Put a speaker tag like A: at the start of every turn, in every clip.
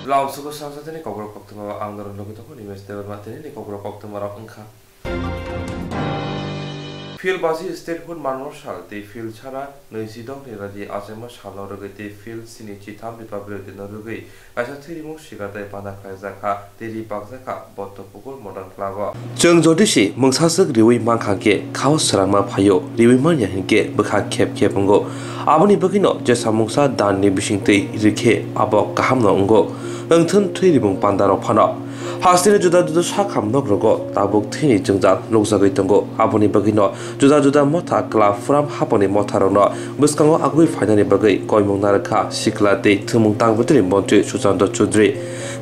A: Laos suku Swrangchati ni Kokborok Koktwma angdor logi toko ni mes dewan mateni ni Kokborok Koktwma rok engkha. Field bazi state hood manor sal te field chara neujidok ni raji asema salo rogi te field sini chitham republic de rogi kaisa thirimung sigatai pana khaizaka teri bakjaka botto pukul modern club chung jodisi mungsasuk riwi mangkhake khaos sarangma phayo riwi man yahinke bkha khep khepngo aboni bagino je samungsa dan ni bisingtei rikhe abo kahamno ngo engthun thirimung pandaro phano Hastina juda juda sakam nok rogo tabuk thini jungjal lokjagoi tongo aboni bagino juda juda motha club from haponi motha rono buskango agui finani bagai koimung narakha sikla te thumung tangbutri montri Swrangchati Chaudhary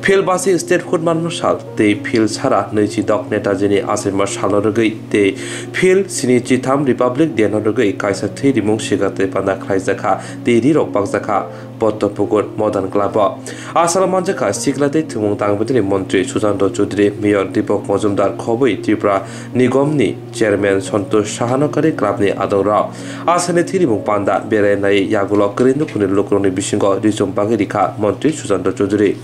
A: Phil basi state hood manno sal te phil chara neiji dok netajini asema salo rogai te phil sini chitham republic deno rogai kaisa thirimung sigate pana khlaijaka te rirok bakjaka Pottopukur modern club asal manjaka siklate thumung tangbutri montri Swrangchati Chaudhary Mayor Deepak Majumdar khoboi Tripura Nigomni Chairman Santosh Sahanokari clubni adora asane thirimung panda berenai yagulo krindu khuni lokroni bisingo rijom bagirika montri Swrangchati Chaudhary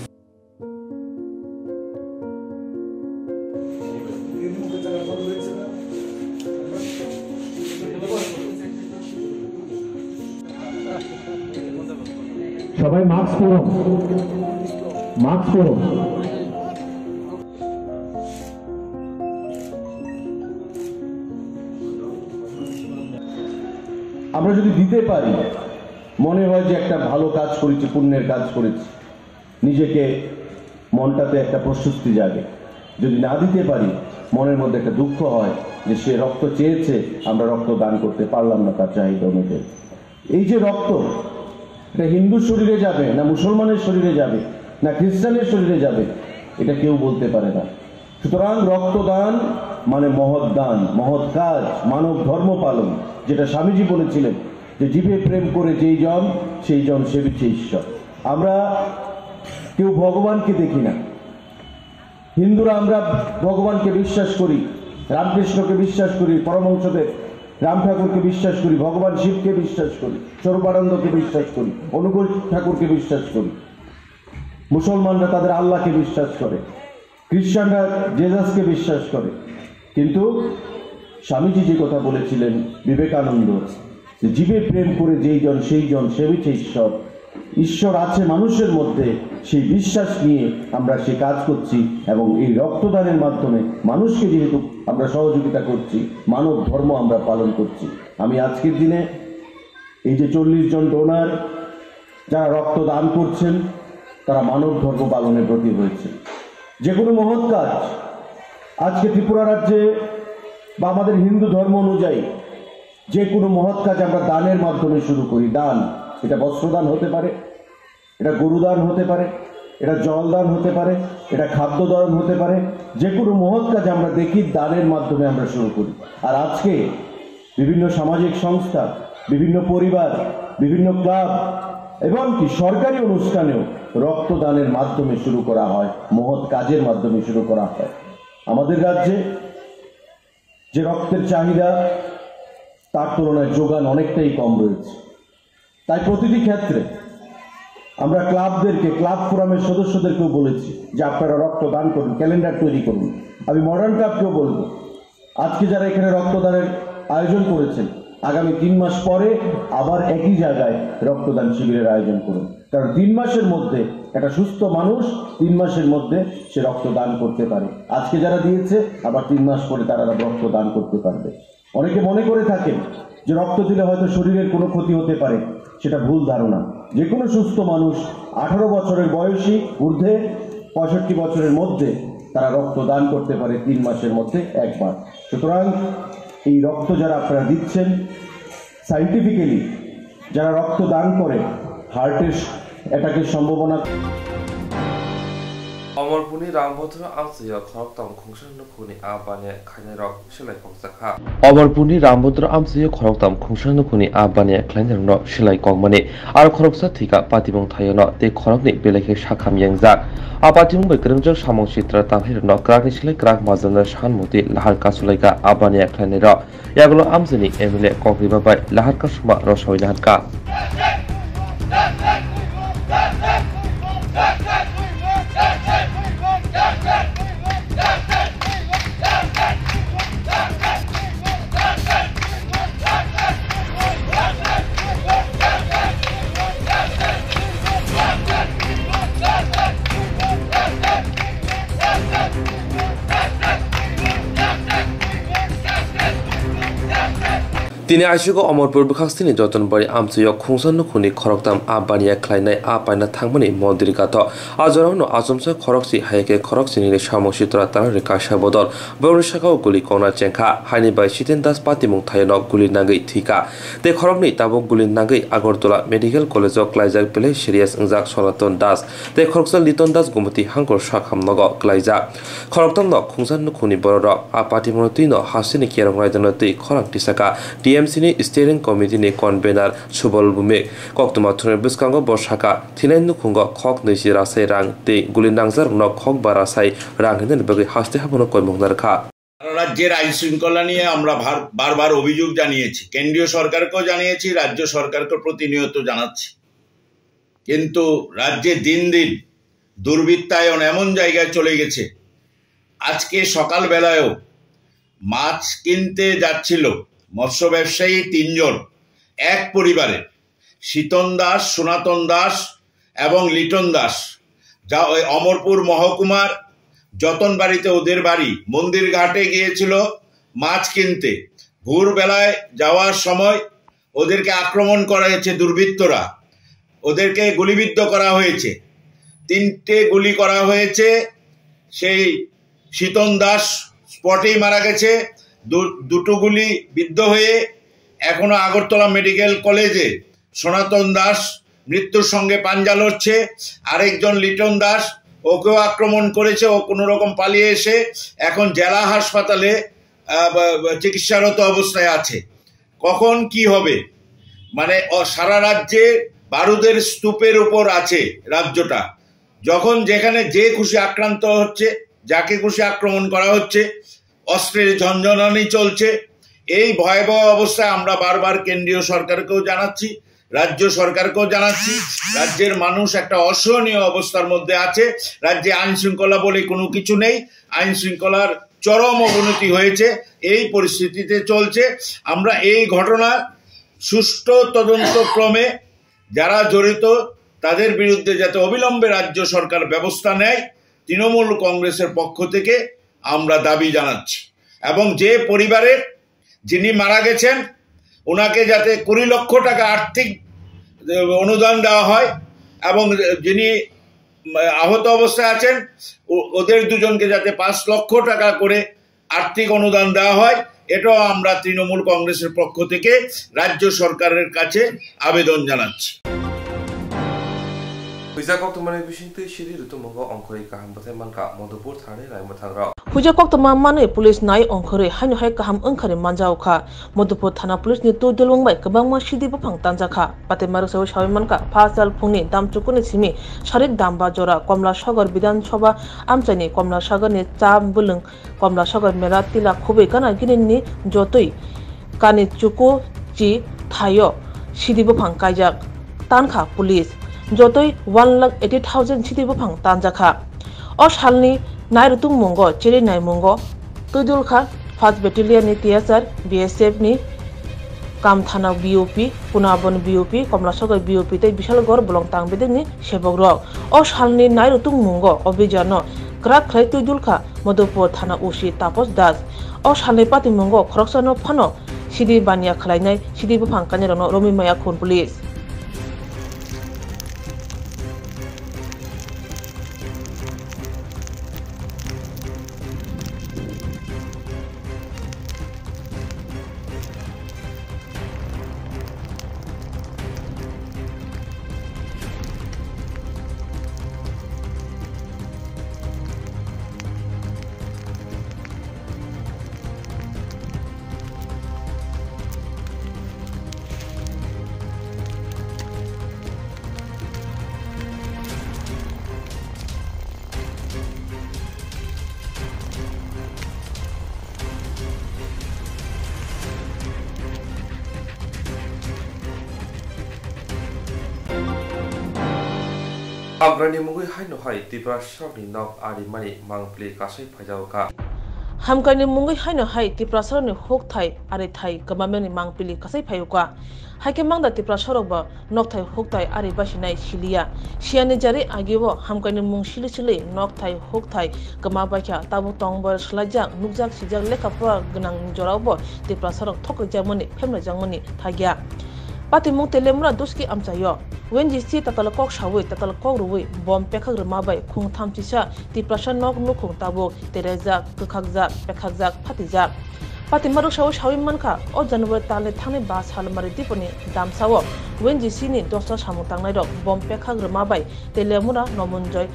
B: সবাই mask পরো mask পরো আমরা যদি দিতে পারি মনে হয় যে একটা ভালো কাজ করেছি পুণ্যের কাজ করেছি নিজেকে মনটাতে একটা প্রশস্তি জাগে যদি না দিতে পারি মনের মধ্যে একটা দুঃখ হয় যে সে রক্ত চেয়েছে আমরা রক্ত দান করতে পারলাম না তার চাহিদা অনুযায়ী এই যে রক্ত এটা হিন্দু শরীরে যাবে না মুসলমানের শরীরে যাবে না খ্রিস্টানের শরীরে যাবে এটা কেউ বলতে পারে না সুতরাং রক্তদান মানে মহৎ দান মহৎ কাজ মানব ধর্ম পালন যেটা স্বামীজি বলেছিলেন যে জীবে প্রেম করে যেই জন সেই জন সেবিছে ঈশ্বর আমরা কেউ ভগবানকে দেখি না হিন্দুরা আমরা ভগবানকে বিশ্বাস করি রামকৃষ্ণকে বিশ্বাস করি পরমহংসদেব রাম ঠাকুরকে বিশ্বাস করি ভগবান শিবকে বিশ্বাস করি স্বরূপানন্দকে বিশ্বাস করি অনুকূল ঠাকুরকে বিশ্বাস করি মুসলমানরা তাদের আল্লাহকে বিশ্বাস করে খ্রিস্টানরা জেসাসকে বিশ্বাস করে কিন্তু স্বামীজি যে কথা বলেছিলেন বিবেকানন্দ যে জীবে প্রেম করে যেই জন সেই জন সেবিছে ঈশ্বর ঈশ্বর আছে মানুষের মধ্যে সেই বিশ্বাস নিয়ে আমরা সেই কাজ করছি এবং এই রক্তদানের মাধ্যমে মানুষকে যেহেতু আমরা সহযোগিতা করছি মানব ধর্ম আমরা পালন করছি আমি আজকের দিনে এই যে 40 জন ডোনার যারা রক্তদান করছেন তারা মানব ধর্ম পালনের প্রতি হয়েছে যে কোনো মহৎ কাজ আজকে ত্রিপুরা রাজ্যে বা আমাদের হিন্দু ধর্ম অনুযায়ী যে কোনো মহৎ কাজ আমরা দানের মাধ্যমে শুরু করি দান এটা বস্ত্রদান হতে পারে এটা গরুদান হতে পারে এটা জলদান হতে পারে এটা খাদ্যদান হতে পারে যে কোনো মহৎ কাজ আমরা দেখি দানের মাধ্যমে আমরা শুরু করি আর আজকে বিভিন্ন সামাজিক সংস্থা বিভিন্ন পরিবার বিভিন্ন ক্লাব এবং কি সরকারি অনুষ্ঠানেও রক্তদানের মাধ্যমে শুরু করা হয় মহৎ কাজের মাধ্যমে শুরু করা হয় আমাদের রাজ্যে যে রক্তের চাহিদা তার তুলনায় যোগান অনেকটাই কম রয়েছে তাই প্রতিটি ক্ষেত্রে আমরা ক্লাবদেরকে ক্লাব ফোরামের সদস্যদেরকেও বলেছি যে আপনারা রক্তদান করুন ক্যালেন্ডার তৈরি করুন আমি মডার্ন ক্লাবকেও বলবো আজকে যারা এখানে রক্তদানের আয়োজন করেছেন আগামী 3 মাস পরে আবার একই জায়গায় রক্তদান শিবিরের আয়োজন করুন কারণ 3 মাসের মধ্যে একটা সুস্থ মানুষ 3 মাসের মধ্যে সে রক্তদান করতে পারে আজকে যারা দিয়েছে আবার 3 মাস পরে তারা রক্তদান করতে পারবে অনেকে মনে করে থাকেন যে রক্ত দিলে হয়তো শরীরের কোনো ক্ষতি হতে পারে সেটা ভুল ধারণা যে কোনো সুস্থ মানুষ 18 বছরের বয়সী ঊর্ধ্বে 65 বছরের মধ্যে তারা রক্তদান করতে পারে 3 মাসের মধ্যে একবার সুতরাং এই রক্ত যারা আপনারা দিচ্ছেন সায়েন্টিফিক্যালি যারা রক্ত দান করে হার্টের অ্যাটাকের সম্ভাবনা
A: Omorpuni Rambodra Amsiya Koktwma Khungshangno Khuni Abane Khainarok Shilai Kokjaka Omorpuni Rambodra Amsiya Koktwma Khungshangno Khuni Abane Khainarok Shilai Kokmani Ar Khoroksa Thika Patibong Thayano Te Khorokni Belekhe Shakham Yangjak Apatimung Bekrengjak Samong Chitra Tamhirno Krakni Shilai Krak Mazana Shanmuti Lahar Kasulaika Abane Khainarok Yagulo Amsini Emile Koktwma Bai Lahar Kasuma Rosoi Laharka তিনি আইসুগো অমরপুর বিখাস্তিনি যতনবাড়ি আমচুয়ক খুংসান নুখুনি খরকতাম আবানিয়া খ্লাইনাই আপাইনা থাংমানি মন্দির গাত আজরাউনো আজমসা খরকসি হাইকে খরকসিনি সামসিতরা তারা রেকাশা বদল বরুশাখাও গুলি কনা চেংখা হাইনি by সিতেন Das পাতিমুং থাইনক গুলি নাগৈ থিকা তে খরকনি তাবক গুলি নাগৈ আগরতলা মেডিকেল কলেজক ক্লাইজাক পেলে সিরিয়াস ইংজাক সনাতন দাস তে খরকসা লিটন দাস গুমতি হাঙ্কর সাখামনগ ক্লাইজা খরকতাম ন খুংসান নুখুনি বড় আপাতিমনতি ন হাসিনি কিয়ারং রাইজনতি খরাং টিসাকা টিএমসিনি স্টিয়ারিং কমিটিनि কনভेनार सुबल बुमे Koktwma थुने बिस्कांगो बरसाका थिनाय नुखुंगो खक नैसि रासाय रां ते गुलि नांजार न खक बारासाय रां हिनेन बगे हास्ते हाबनो कयमुंगनारखा
C: রাজ্যের আইন শৃঙ্খলা নিয়ে আমরা বারবার অভিযোগ জানিয়েছি, কেন্দ্রীয় সরকারকেও জানিয়েছি, রাজ্য সরকারকে প্রতিনিয়ত জানাচ্ছি, কিন্তু রাজ্যে দিন দিন দুর্বৃত্তায়ন এমন জায়গায় চলে গেছে। আজকে সকালবেলায়ও মাছ কিনতে যাচ্ছিল মৎস্য ব্যবসায়ী ৩ জন, এক পরিবারের শীতন দাস, সনাতন দাস এবং লিটন দাস, যা ওই অমরপুর মহকুমার যতনবাড়িতে ওদের বাড়ি। মন্দির ঘাটে গিয়েছিল মাছ কিনতে, ভোরবেলায় যাওয়ার সময় ওদেরকে আক্রমণ করা হয়েছে দুর্বৃত্তরা, ওদেরকে গুলিবিদ্ধ করা হয়েছে, 3টে গুলি করা হয়েছে। সেই শীতন দাস স্পটেই মারা গেছে, 2টো গুলি বিদ্ধ হয়ে এখনো আগরতলা মেডিকেল কলেজে সনাতন দাস মৃত্যুর সঙ্গে পাঞ্জা লড়ছে। আরেকজন লিটন দাস, ওকেও আক্রমণ করেছে, ও কোনো রকম পালিয়ে এসে এখন জেলা হাসপাতালে চিকিৎসারত অবস্থায় আছে। কখন কি হবে, মানে সারা রাজ্যে বারুদের স্তূপের উপর আছে রাজ্যটা। যখন যেখানে যে খুশি আক্রান্ত হচ্ছে, যাকে খুশি আক্রমণ করা হচ্ছে, অস্ত্রের ঝনঝনানি চলছে। এই ভয়াবহ অবস্থায় আমরা বারবার কেন্দ্রীয় সরকারকেও জানাচ্ছি, রাজ্য সরকারকেও জানাচ্ছি, রাজ্যের মানুষ একটা অসহনীয় অবস্থার মধ্যে আছে। রাজ্যে আইন শৃঙ্খলা বলে কোনো কিছু নেই, আইন শৃঙ্খলার চরম অবনতি হয়েছে, এই পরিস্থিতিতে চলছে। আমরা এই ঘটনার সুষ্ঠু তদন্তক্রমে যারা জড়িত তাদের বিরুদ্ধে যাতে অবিলম্বে রাজ্য সরকার ব্যবস্থা নেয়, তৃণমূল কংগ্রেসের পক্ষ থেকে আমরা দাবি জানাচ্ছি। এবং যে পরিবারের যিনি মারা গেছেন ওনাকে যাতে 20 লক্ষ টাকা আর্থিক অনুদান দেওয়া হয়, এবং যিনি আহত অবস্থায় আছেন ওদের দুজনকে যাতে 5 লক্ষ টাকা করে আর্থিক অনুদান দেওয়া হয়, এটাও আমরা তৃণমূল কংগ্রেসের পক্ষ থেকে রাজ্য সরকারের কাছে আবেদন জানাচ্ছি।
D: Huja Koktwma mane police nai ongkhore haino hai kaham ongkhare manjau kha Modupur thana police ni tu delung bai kabangma sidi bafang tanja kha pate maru sawi sawiman ka phasal phungni damchukuni simi sharik damba jora Komla Sagar Bidhan Sabha amchani Komla Sagar ni cham bulung Komla Sagar mera tila khubai kana ginini jotoi kani chuku chi thayo sidi bafang kaijak tankha police jotoi 1,80,000 sidi bafang tanja kha o salni Nairutung Mungo, Chiri Nai Mungo, Tudulkha, 1st Battalion ni TSR, BSF ni Kamthana BOP, Punabon BOP, Komla Sagar BOP te Bishal Gor Bolong Tang Bedeng ni Shebogrok. O Shalni Nairutung Mungo, Obijano, Krak Krai Tudulkha, Modupur Thana Ushi Tapos Das. O Shalni Pati Mungo, Kroksano Pano, Sidi Banya Khlainai, Sidi Bafang Kanirano, Romi Maya Khun Police.
A: Agrani mugui hai no hai Tipra Shawni Nok Ari Mani Mangpli Kasai Pajauka
D: Hamkani mungai haino hai tiprasar ni hok thai are thai kamameni mangpili kasai phayuka haike mangda tiprasarok ba nok thai hok thai are basinai silia siani jari agibo hamkani mung sili sili nok thai hok thai kama bakya tabu tongbor slajak nukjak sijak lekapra gnang jorabo tiprasarok thokjamani phemna jangmani thagya pati mung telemra duski amchayo wenji si takal kok shawi takal kok ruwi bom pekhak rmabai khung thamchisa tiprasar nok nukhung tabo tereza khakhak pekhak phatijak pati maruk shawi manka o january tale thane ba sal mari diponi damsawo wenji sini dosta samung tangnai rok bom pekhak rmabai telemura nomunjoy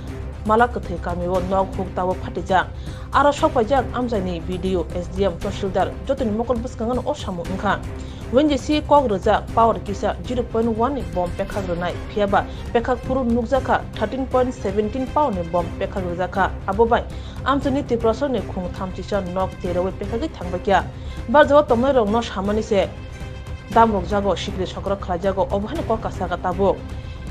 D: malak kathe kamiwo nok huk tabo phatijak aro sokpajak amjani video SDM Toshildar jotoni mokol buskangan o samu ungkha wenji si kok reja power kisa 0.1 ni bom pekhak renai phiaba pekhak puru nukjaka 13.17 pound ni bom pekhak rejaka abobai amjani tiprasar ni khung thamchisa nok terewe pekhak thangbakya barjawa tomnai rok no samani se damrok jago sikri sakra khlajago obhane kok kasaka tabo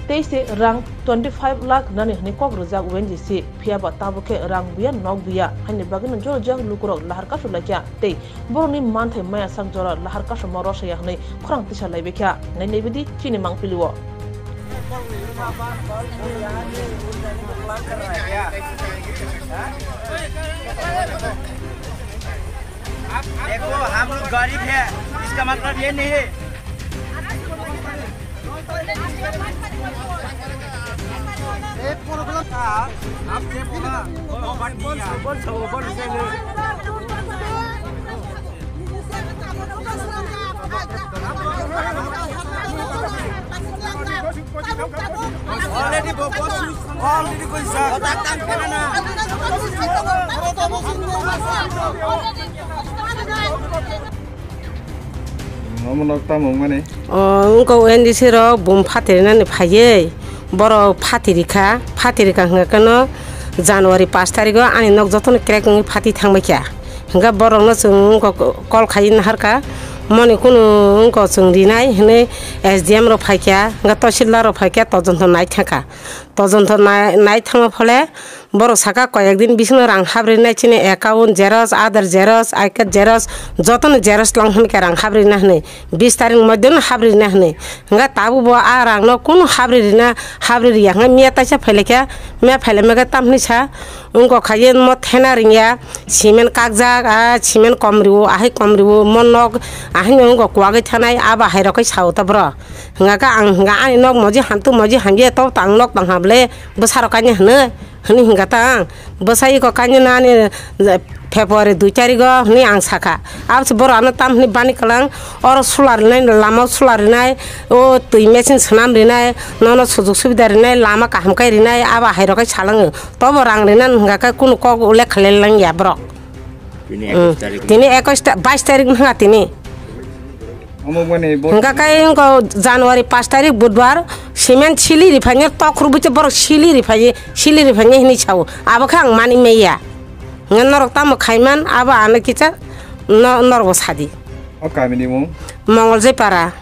D: teise rang 25 lakh nani hani kok rejak wenji si phiaba tabuke rang buya nok buya hani bagin jor jag lukurok lahar ka sulakya te boroni manthai maya sak jora lahar ka somoro saya hani khorang tisa laibekya nai nebidi chini mangpiliwo
E: देखो हम लोग गरीब है इसका मतलब ये नहीं है एक प्रॉब्लम था आपसे बोला ऑलरेडी कोई
F: Engkau endi siro bom fatirina ni phaye boro fatirika hngakano January 5 tariko ani nok jotoni krek ngi phati thangbaikya hingga boro no chung kol khayin harka moni kunu engkau chung rinai hne SDM ro phaikya hingga Toshildar ro phaikya tojonto nai thaka tojonto nai thangma phole boro saka koyekdin bisno rang habrinai chini account xerox aadhar xerox icard xerox jotoni xerox langhnike rang habrina hne 20 tarik moddhe habrina hne hingga tabu bo a rang no kun habrina habriya hingga mia taisa phailekya mia phailemega tamni sa ungko khayen mo thena ringya cement kakjak a cement komriwo ahai komriwo monok ahai ungko kwagai thanai aba hairokai sauta bro hingga ka ang hingga ani nok moji hantu moji hangye to tang nok tang hable besaro kanya hne hni hingga tang besai ko kanya nani February 2 tariko hni ang saka abs boro ana tam hni bani kalang oro solar nai lama solar nai o tui machine sanam rinai nono sujog subida rinai lama kaham kai rinai aba hairokai salang tobo rang rinan hingga ka kunu kok ule khalelang ya bro tini 22 tarik hingga tini hingga kai engkau January 5 tarik budbar cement sili rifanya tokrubuche boro sili rifanya hini chau aba khang mani meya norok tam khaiman aba ana kicha norbo sadi
E: o kamini mu
F: mongol para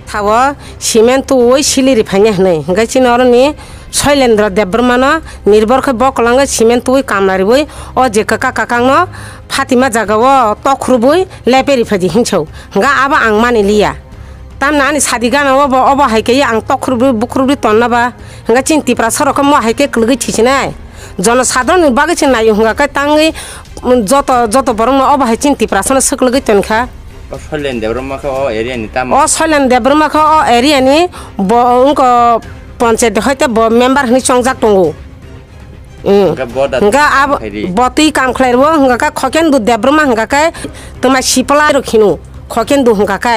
F: thawo cement tu oi sili rifanya hnai hingga chinorni Soilendra Debrmano nirbor khe boklanga cement tu kamlari boi o je kakangno Fatima jagawo tokruboi leperi phadi hinchau hingga aba ang mani liya tamna ani sadigana obo haike ang tokrubi bukrubi tonnaba hingga chinti prasaro ko mo haike klgi thichinai जनसाधारण बागे छ नाय हुंगा का तांगे जतो बरम अब है चिंती प्रासन सकलगे तनखा
G: सलेन देब्रमा खो एरिया नि ताम
F: सलेन देब्रमा खो एरिया नि उनको पंचायत होते मेंबर नि संजाक तंगो हंगा अब बती काम खलाइबो हंगा का खकेन दु देब्रमा हंगा का तमा सिपला रखिनु खकेन दु हंगा का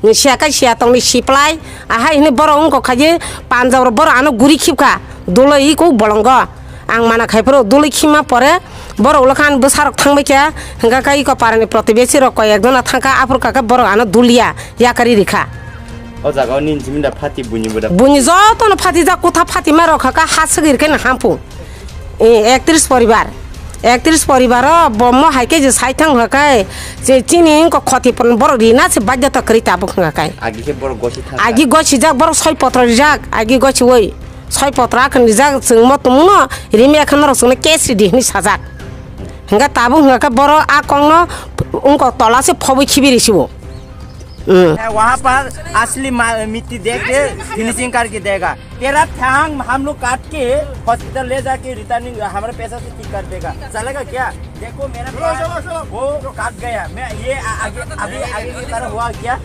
F: निसिया का सिया तंनि सिपलाय आहा इने बरो उनको खाजे पांजावर बरो आनो गुरी खिपका दुलई को बलंग आं माना खाइफोर दुलि खिमा परे बर उलखान बसारक थांबायख्या हंगा काई को पारनि प्रतिबेसी र कय एकजना थांका आफुर काका बर आनो दुलिया याकारि रिखा
G: ओ जागाव निनजिमिदा फाति बुनिबोदा
F: बुनि जतन फाति जा कोथा फाति मा रखाका हासगिरकेन हामपु 31 परिवार बम हाइके जे साइथां हकाय जे चिनि को खति पर बर रिना से बाध्यता करिता बखंगाकाय
G: आगि के बर गछि था
F: आगि गछि जा बर सय पत्र जाक आगि गछि वइ सय पत्र खन जाक जों मत मुनो रिमे खन रसने केसि दिनि साजाक हंगा ताबु हंगा का बरो आ कोंगनो उनको तला से फबई खिबिरिसिबो
E: वहाँ पर असली मिट्टी दे के फिनिशिंग करके देगा। तेरा टांग हम लोग काट के हॉस्पिटल ले जाके रिटर्निंग हमारे पैसा से ठीक कर देगा, चलेगा क्या? देखो मेरा वो काट गया, मैं ये आगे अभी आगे की तरह हुआ क्या?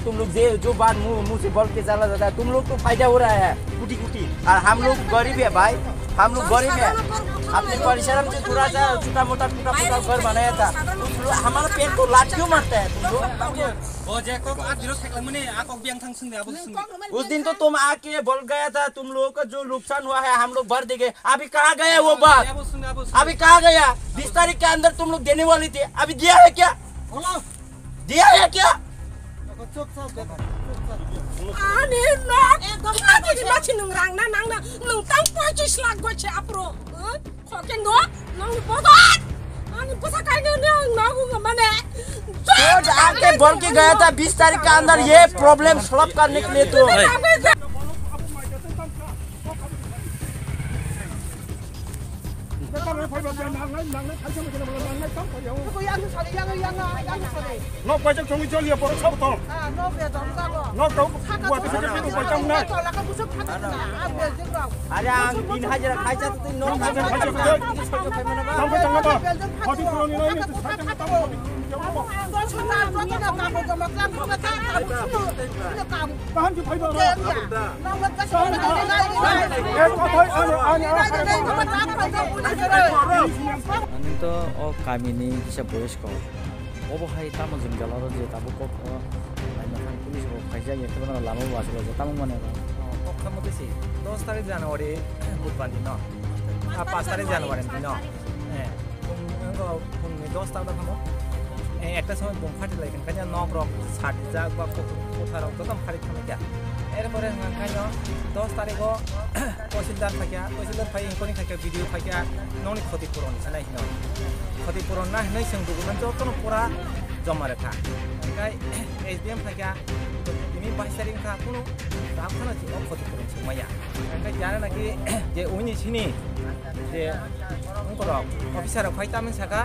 E: तुम लोग जो बात मुंह से बोल के चला जाता है, तुम लोग को फायदा हो रहा है कुटी कुटी, और हम लोग गरीब है भाई, हम लोग गरीब है। अपने परिश्रम से थोड़ा सा छोटा मोटा घर बनाया था, हमारा पेट को लात क्यों मारता है तुम लोग? उस दिन तो तुम आके बोल गया था तुम लोगों का जो नुकसान हुआ है हम लोग भर देंगे। अभी कहाँ गया वो बात? अभी कहाँ गया? 20 तारीख के अंदर तुम लोग देने वाली थी, अभी दिया है क्या? दिया है क्या? आके बोल के गया था 20 तारीख के अंदर ये प्रॉब्लम सॉल्व करने के लिए। तो
H: तो गामिनि किसा बयस्क अबहाय तामो जों गलारो जे ताबो कक लाइनाखान पुलिस को फाइजा ये तो लामो वासलो जे तामो माने कोक्तमा बेसे 10 तारिख जनवरी बुधबार दिन 5 तारिख जनवरी दिन उनको 10 तारिख हमो একটা সময় বোম ফাটি লাগে কাজা নক রক ছাট যা বা কোঠার কত ফাটি থামে क्या এরপরে কাজা 10 তারিখ তহসিলদার থাকিয়া তহসিলদার ফাই ইনকনি থাকিয়া ভিডিও থাকিয়া ননি ক্ষতিপূরণ নাই ন ক্ষতিপূরণ না নাই जों ডকুমেন্ট যতন পুরা জমা রাখা কাই এসডিএম থাকিয়া তুমি 22 তারিখ কা কোনো রাখনা যে ক্ষতিপূরণ সময়া কাই জানা নাকি যে উনি ছিনি যে কোকবরক অফিসার ফাইতামেন সাকা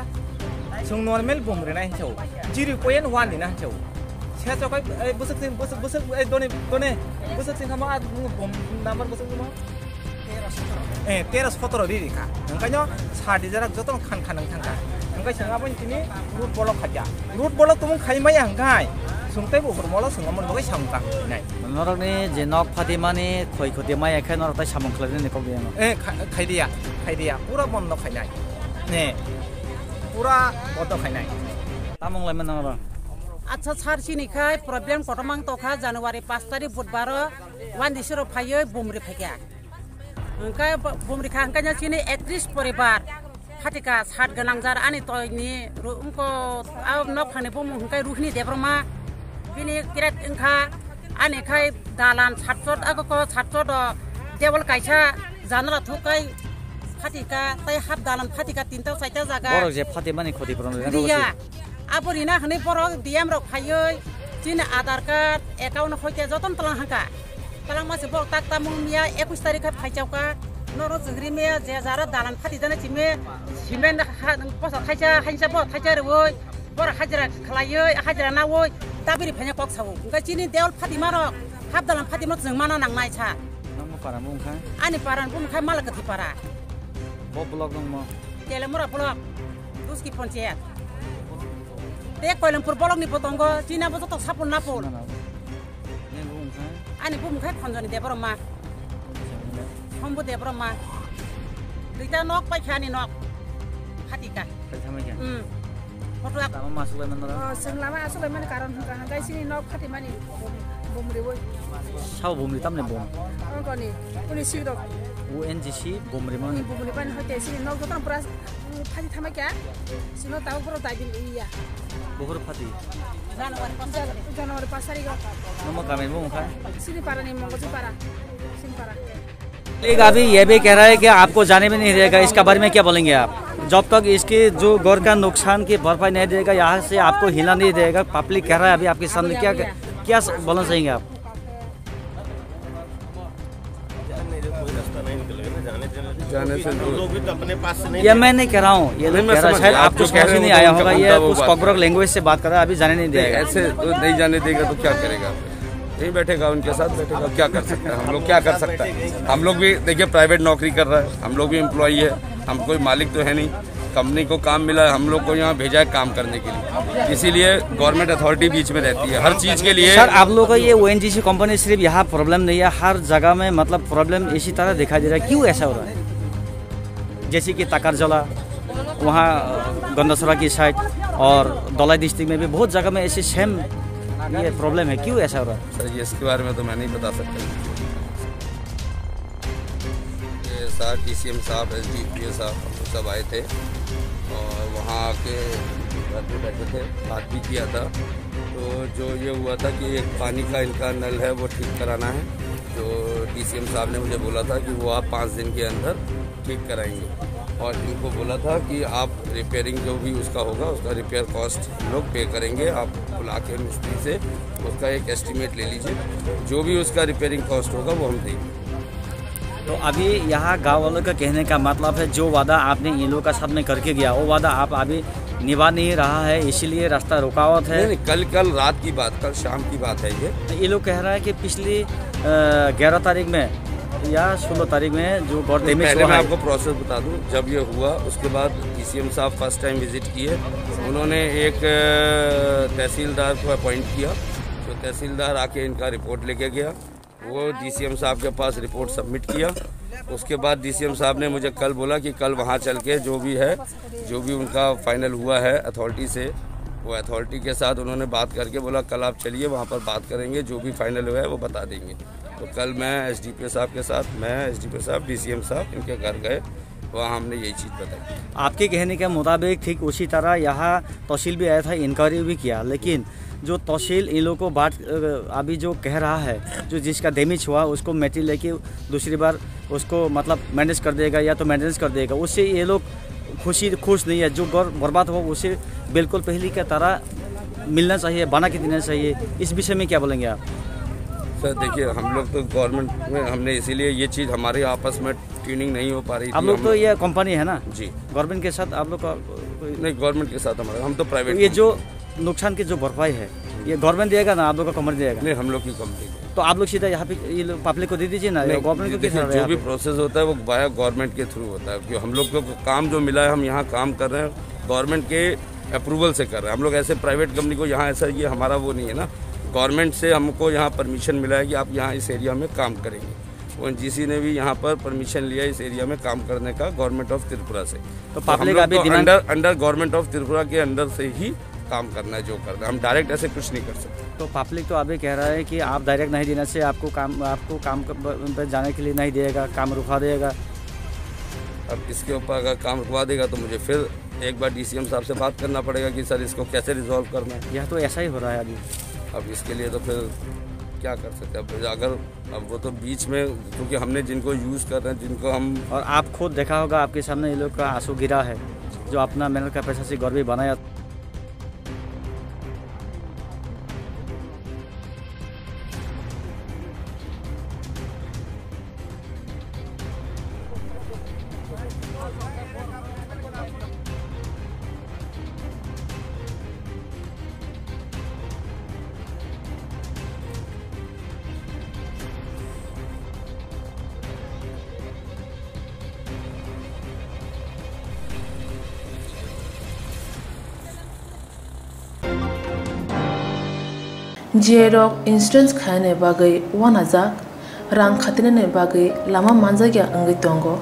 H: जों नर्मेल बम रेना हिंसाव 0.1 लिना हिंसाव सेजो काय बोसोरसिं बोसोर दने बोसोरसिं खामा बम नाम्बार बोसोर मा 13-17 रिखा ओंखायनो सादि जरा जतन खान थांखा ओंखाय सोंगा बन तिनि रुट ब्लक खाजा रुट ब्लक तुम खाइमाय हांखाय सुंथाय बहर मला सोंगामन बगै सामका नाय नरकनि जे नक फातिमानि खय खति माय एखाय नरताय सामन खलायनि को बेनो खायदिया पूरा बन्द खायनाय ने पूरा बंद खायनाय तामंग लायमन नर
I: अच्छा सार सिनिखाय प्रॉब्लम कटमांग तखा जनवरी 5 तारिख बुधबार वान दिसरो फायो बुमरि फायगा ओंखाय बुमरि खांखाय सिनि 31 परिवार फाटिका 7 गनां जार आनि तयनि उनको आ न फाने बम ओंखाय रुखनि देब्रमा बिनि किरात ओंखा आनि खाय दालान 700 आगको 700 देवल कायसा जानरा थुकाय फाटिका तय हाब दालान फाटिका 3 साइटा जागा
H: बरक जे फातिमानि क्षतिपूरण
I: दिया आबरिना हने बरक दियाम रक फायो जिन आधार कार्ड एकाउन्ट होके जतन तलां हाका तलां मासे बरक ताक तामुमिया 21 तारिख फाइचावका नरो जंग्रि मे जे जारा दालान फाटि जाने चिमे सिमेन्ट पसा खाइसा हाइसा ब थाइसा रवै बर हाजिरा खलायो हाजिरा नावै दाबिरि फाइना कक सावो ओंका चिनि देवल फातिमा रक हाब दालान फातिमा जों माना नांनाय सा
H: नमो पारा मुंखा
I: आनि पारान बुंखा मालगथि पारा
H: ब्लक दं म
I: तेलेमुरा ब्लक दुस्की पंचायत ते कोइलमपुर ब्लक नि पतंग जिना बजत सापन नापल आनि बुमखाय खनजनि देबरमा हमबो देबरमा दुइटा नक पाइखानि नक फाटिका
H: थामायखा
I: फटो
H: तामा मासुलाय मन
I: जों लामा आसुलाय मन कारण गायसिनि नक फाटिमानि बुमरिबो
H: साव बुमरि तामने बम
I: अंकनि पुलिस सिदक
H: UNGC बुमरि मन
I: बुमरि पानि होते सिनि नक जतन पुरा फाटि थामायखा सिनो ताव पुरा दाइबिन इया
H: बहर फाटि
I: जनवरी 5 तारिख
H: नमो कामेन मुंखा
I: सिनि पारानि मंगजी पारा सिनि पारा
H: एक अभी ये भी कह रहा है कि आपको जाने में नहीं रहेगा, इसका बारे में क्या बोलेंगे आप? जब तक इसके जो घर का नुकसान की भरपाई नहीं देगा यहाँ से आपको हिला नहीं देगा, पब्लिक कह रहा है अभी आपके सामने क्या बोलना चाहेंगे आप?
B: जाने से
C: लोग भी तो अपने पास से नहीं।
H: ये मैं नहीं कह रहा हूँ, ये लोग कह रहा है शायद आपको समझ नहीं आया होगा, ये कुछ कोकबरोक लैंग्वेज से बात कर रहा है, अभी जाने नहीं देगा।
B: ऐसे तो नहीं जाने देगा तो क्या करेगा, नहीं बैठेगा उनके साथ बैठेगा, क्या कर सकते हैं हम लोग, क्या कर सकते हैं हम लोग भी। देखिए प्राइवेट नौकरी कर रहा है, हम लोग भी एम्प्लॉई है, हम कोई मालिक तो है नहीं, कंपनी को काम मिला है, हम लोग को यहाँ भेजा है काम करने के लिए, इसीलिए गवर्नमेंट अथॉरिटी बीच में रहती है हर चीज़ के लिए।
H: सर आप लोगों का ये ONGC कंपनी सिर्फ यहाँ प्रॉब्लम नहीं है, हर जगह में मतलब प्रॉब्लम इसी तरह दिखाई दे रहा है, क्यों ऐसा हो रहा है? जैसे कि तकारजला वहाँ गंदासरा की साइड और दलाई डिस्ट्रिक्ट में भी बहुत जगह में ऐसे सेम ये प्रॉब्लम है, क्यों ऐसा हो रहा है?
B: सर ये इसके बारे में तो मैं नहीं बता सकता। ये साहब DCM साहब SDPO साहब सब आए थे और वहाँ आके घर पे बैठे थे, बात भी किया था। तो जो ये हुआ था कि एक पानी का इनका नल है वो ठीक कराना है, जो DCM साहब ने मुझे बोला था कि वो आप 5 दिन के अंदर ठीक कराएंगे, और इनको बोला था कि आप रिपेयरिंग जो भी उसका होगा उसका रिपेयर कॉस्ट हम लोग पे करेंगे, आप बुला के मिस्त्री से उसका एक एस्टीमेट ले लीजिए, जो भी उसका रिपेयरिंग कॉस्ट होगा वो हम देंगे।
H: तो अभी यहाँ गाँव वालों का कहने का मतलब है जो वादा आपने इन लोगों का साथ में करके गया वो वादा आप अभी निभा नहीं रहा है, इसीलिए रास्ता रुकावट है।
B: नहीं, कल रात की बात, कल शाम की बात है ये
H: लोग कह रहा है कि पिछली 11 तारीख में या 16 तारीख में जो गवर्नमेंट
B: पहले मैं आपको प्रोसेस बता दूं, जब ये हुआ उसके बाद DCM साहब फर्स्ट टाइम विजिट किए, उन्होंने एक तहसीलदार को अपॉइंट किया, तो तहसीलदार आके इनका रिपोर्ट लेके गया, वो DCM साहब के पास रिपोर्ट सबमिट किया। उसके बाद DCM साहब ने मुझे कल बोला कि कल वहाँ चल के जो भी है, जो भी उनका फाइनल हुआ है अथॉरिटी से, वो अथॉरिटी के साथ उन्होंने बात करके बोला कल आप चलिए वहाँ पर बात करेंगे, जो भी फाइनल हुआ है वो बता देंगे। तो कल मैं SDPO साहब के साथ, मैं SDPO साहब DCM साहब इनके घर गए, वहाँ हमने यही चीज़ बताई।
H: आपके कहने के मुताबिक ठीक उसी तरह यहाँ तहसील भी आया था, इंक्वायरी भी किया, लेकिन जो तहसील इन लोगों को बात अभी जो कह रहा है, जो जिसका डैमेज हुआ उसको मेटेरियल लेके दूसरी बार उसको मतलब मैनेज कर देगा या तो मेंटेनेंस कर देगा, उससे ये लोग खुश नहीं है। जो बर्बाद हो उसे बिल्कुल पहले की तरह मिलना चाहिए, बना के देना चाहिए। इस विषय में क्या बोलेंगे आप?
B: सर देखिए, हम लोग तो गवर्नमेंट में हमने इसीलिए ये चीज़ हमारे आपस में ट्यूनिंग नहीं हो पा रही थी।
H: आप लोग तो ये कंपनी है ना
B: जी,
H: गवर्नमेंट के साथ आप लोग का
B: नहीं, गवर्नमेंट के साथ हमारा, हम तो प्राइवेट।
H: ये जो नुकसान की जो भरपाई है ये गवर्नमेंट देगा ना, आप लोग का कंपनी देगा?
B: नहीं, हम लोग की कंपनी।
H: तो आप लोग सीधा यहाँ पे ये पब्लिक को दे दीजिए ना, गवर्नमेंट को।
B: जो भी प्रोसेस होता है वो बाया गवर्नमेंट के थ्रू होता है, क्योंकि हम लोग को काम जो मिला है, हम यहाँ काम कर रहे हैं गवर्नमेंट के अप्रूवल से कर रहे हैं। हम लोग ऐसे प्राइवेट कंपनी को यहाँ ऐसा ये हमारा वो नहीं है ना, गवर्नमेंट से हमको यहाँ परमिशन मिला है कि आप यहाँ इस एरिया में काम करेंगे। ONGC ने भी यहाँ पर परमिशन लिया इस एरिया में काम करने का गवर्नमेंट ऑफ त्रिपुरा से।
H: तो public
B: under government of Tripura के अंडर से ही काम करना है, जो करना है, हम डायरेक्ट ऐसे कुछ नहीं कर सकते।
H: तो पब्लिक तो अभी कह रहा है कि आप डायरेक्ट नहीं देने से आपको काम पर जाने के लिए नहीं देगा, काम रुका देगा।
B: अब इसके ऊपर अगर काम रुकवा देगा तो मुझे फिर एक बार DCM साहब से बात करना पड़ेगा कि सर इसको कैसे रिजॉल्व करना है।
H: यह तो ऐसा ही हो रहा है अभी।
B: अब इसके लिए तो फिर क्या कर सकते हैं, अगर अब वो तो बीच में, क्योंकि हमने जिनको यूज़ कर रहे हैं, जिनको हम,
H: और आप खुद देखा होगा आपके सामने ये लोग का आंसू गिरा है, जो अपना मेहनत का पैसा से घर भी बनाया।
D: जेरok insurance खाने बागै वानाजाक रां खातिने बागै लामा मानजागिया अंगै दंगो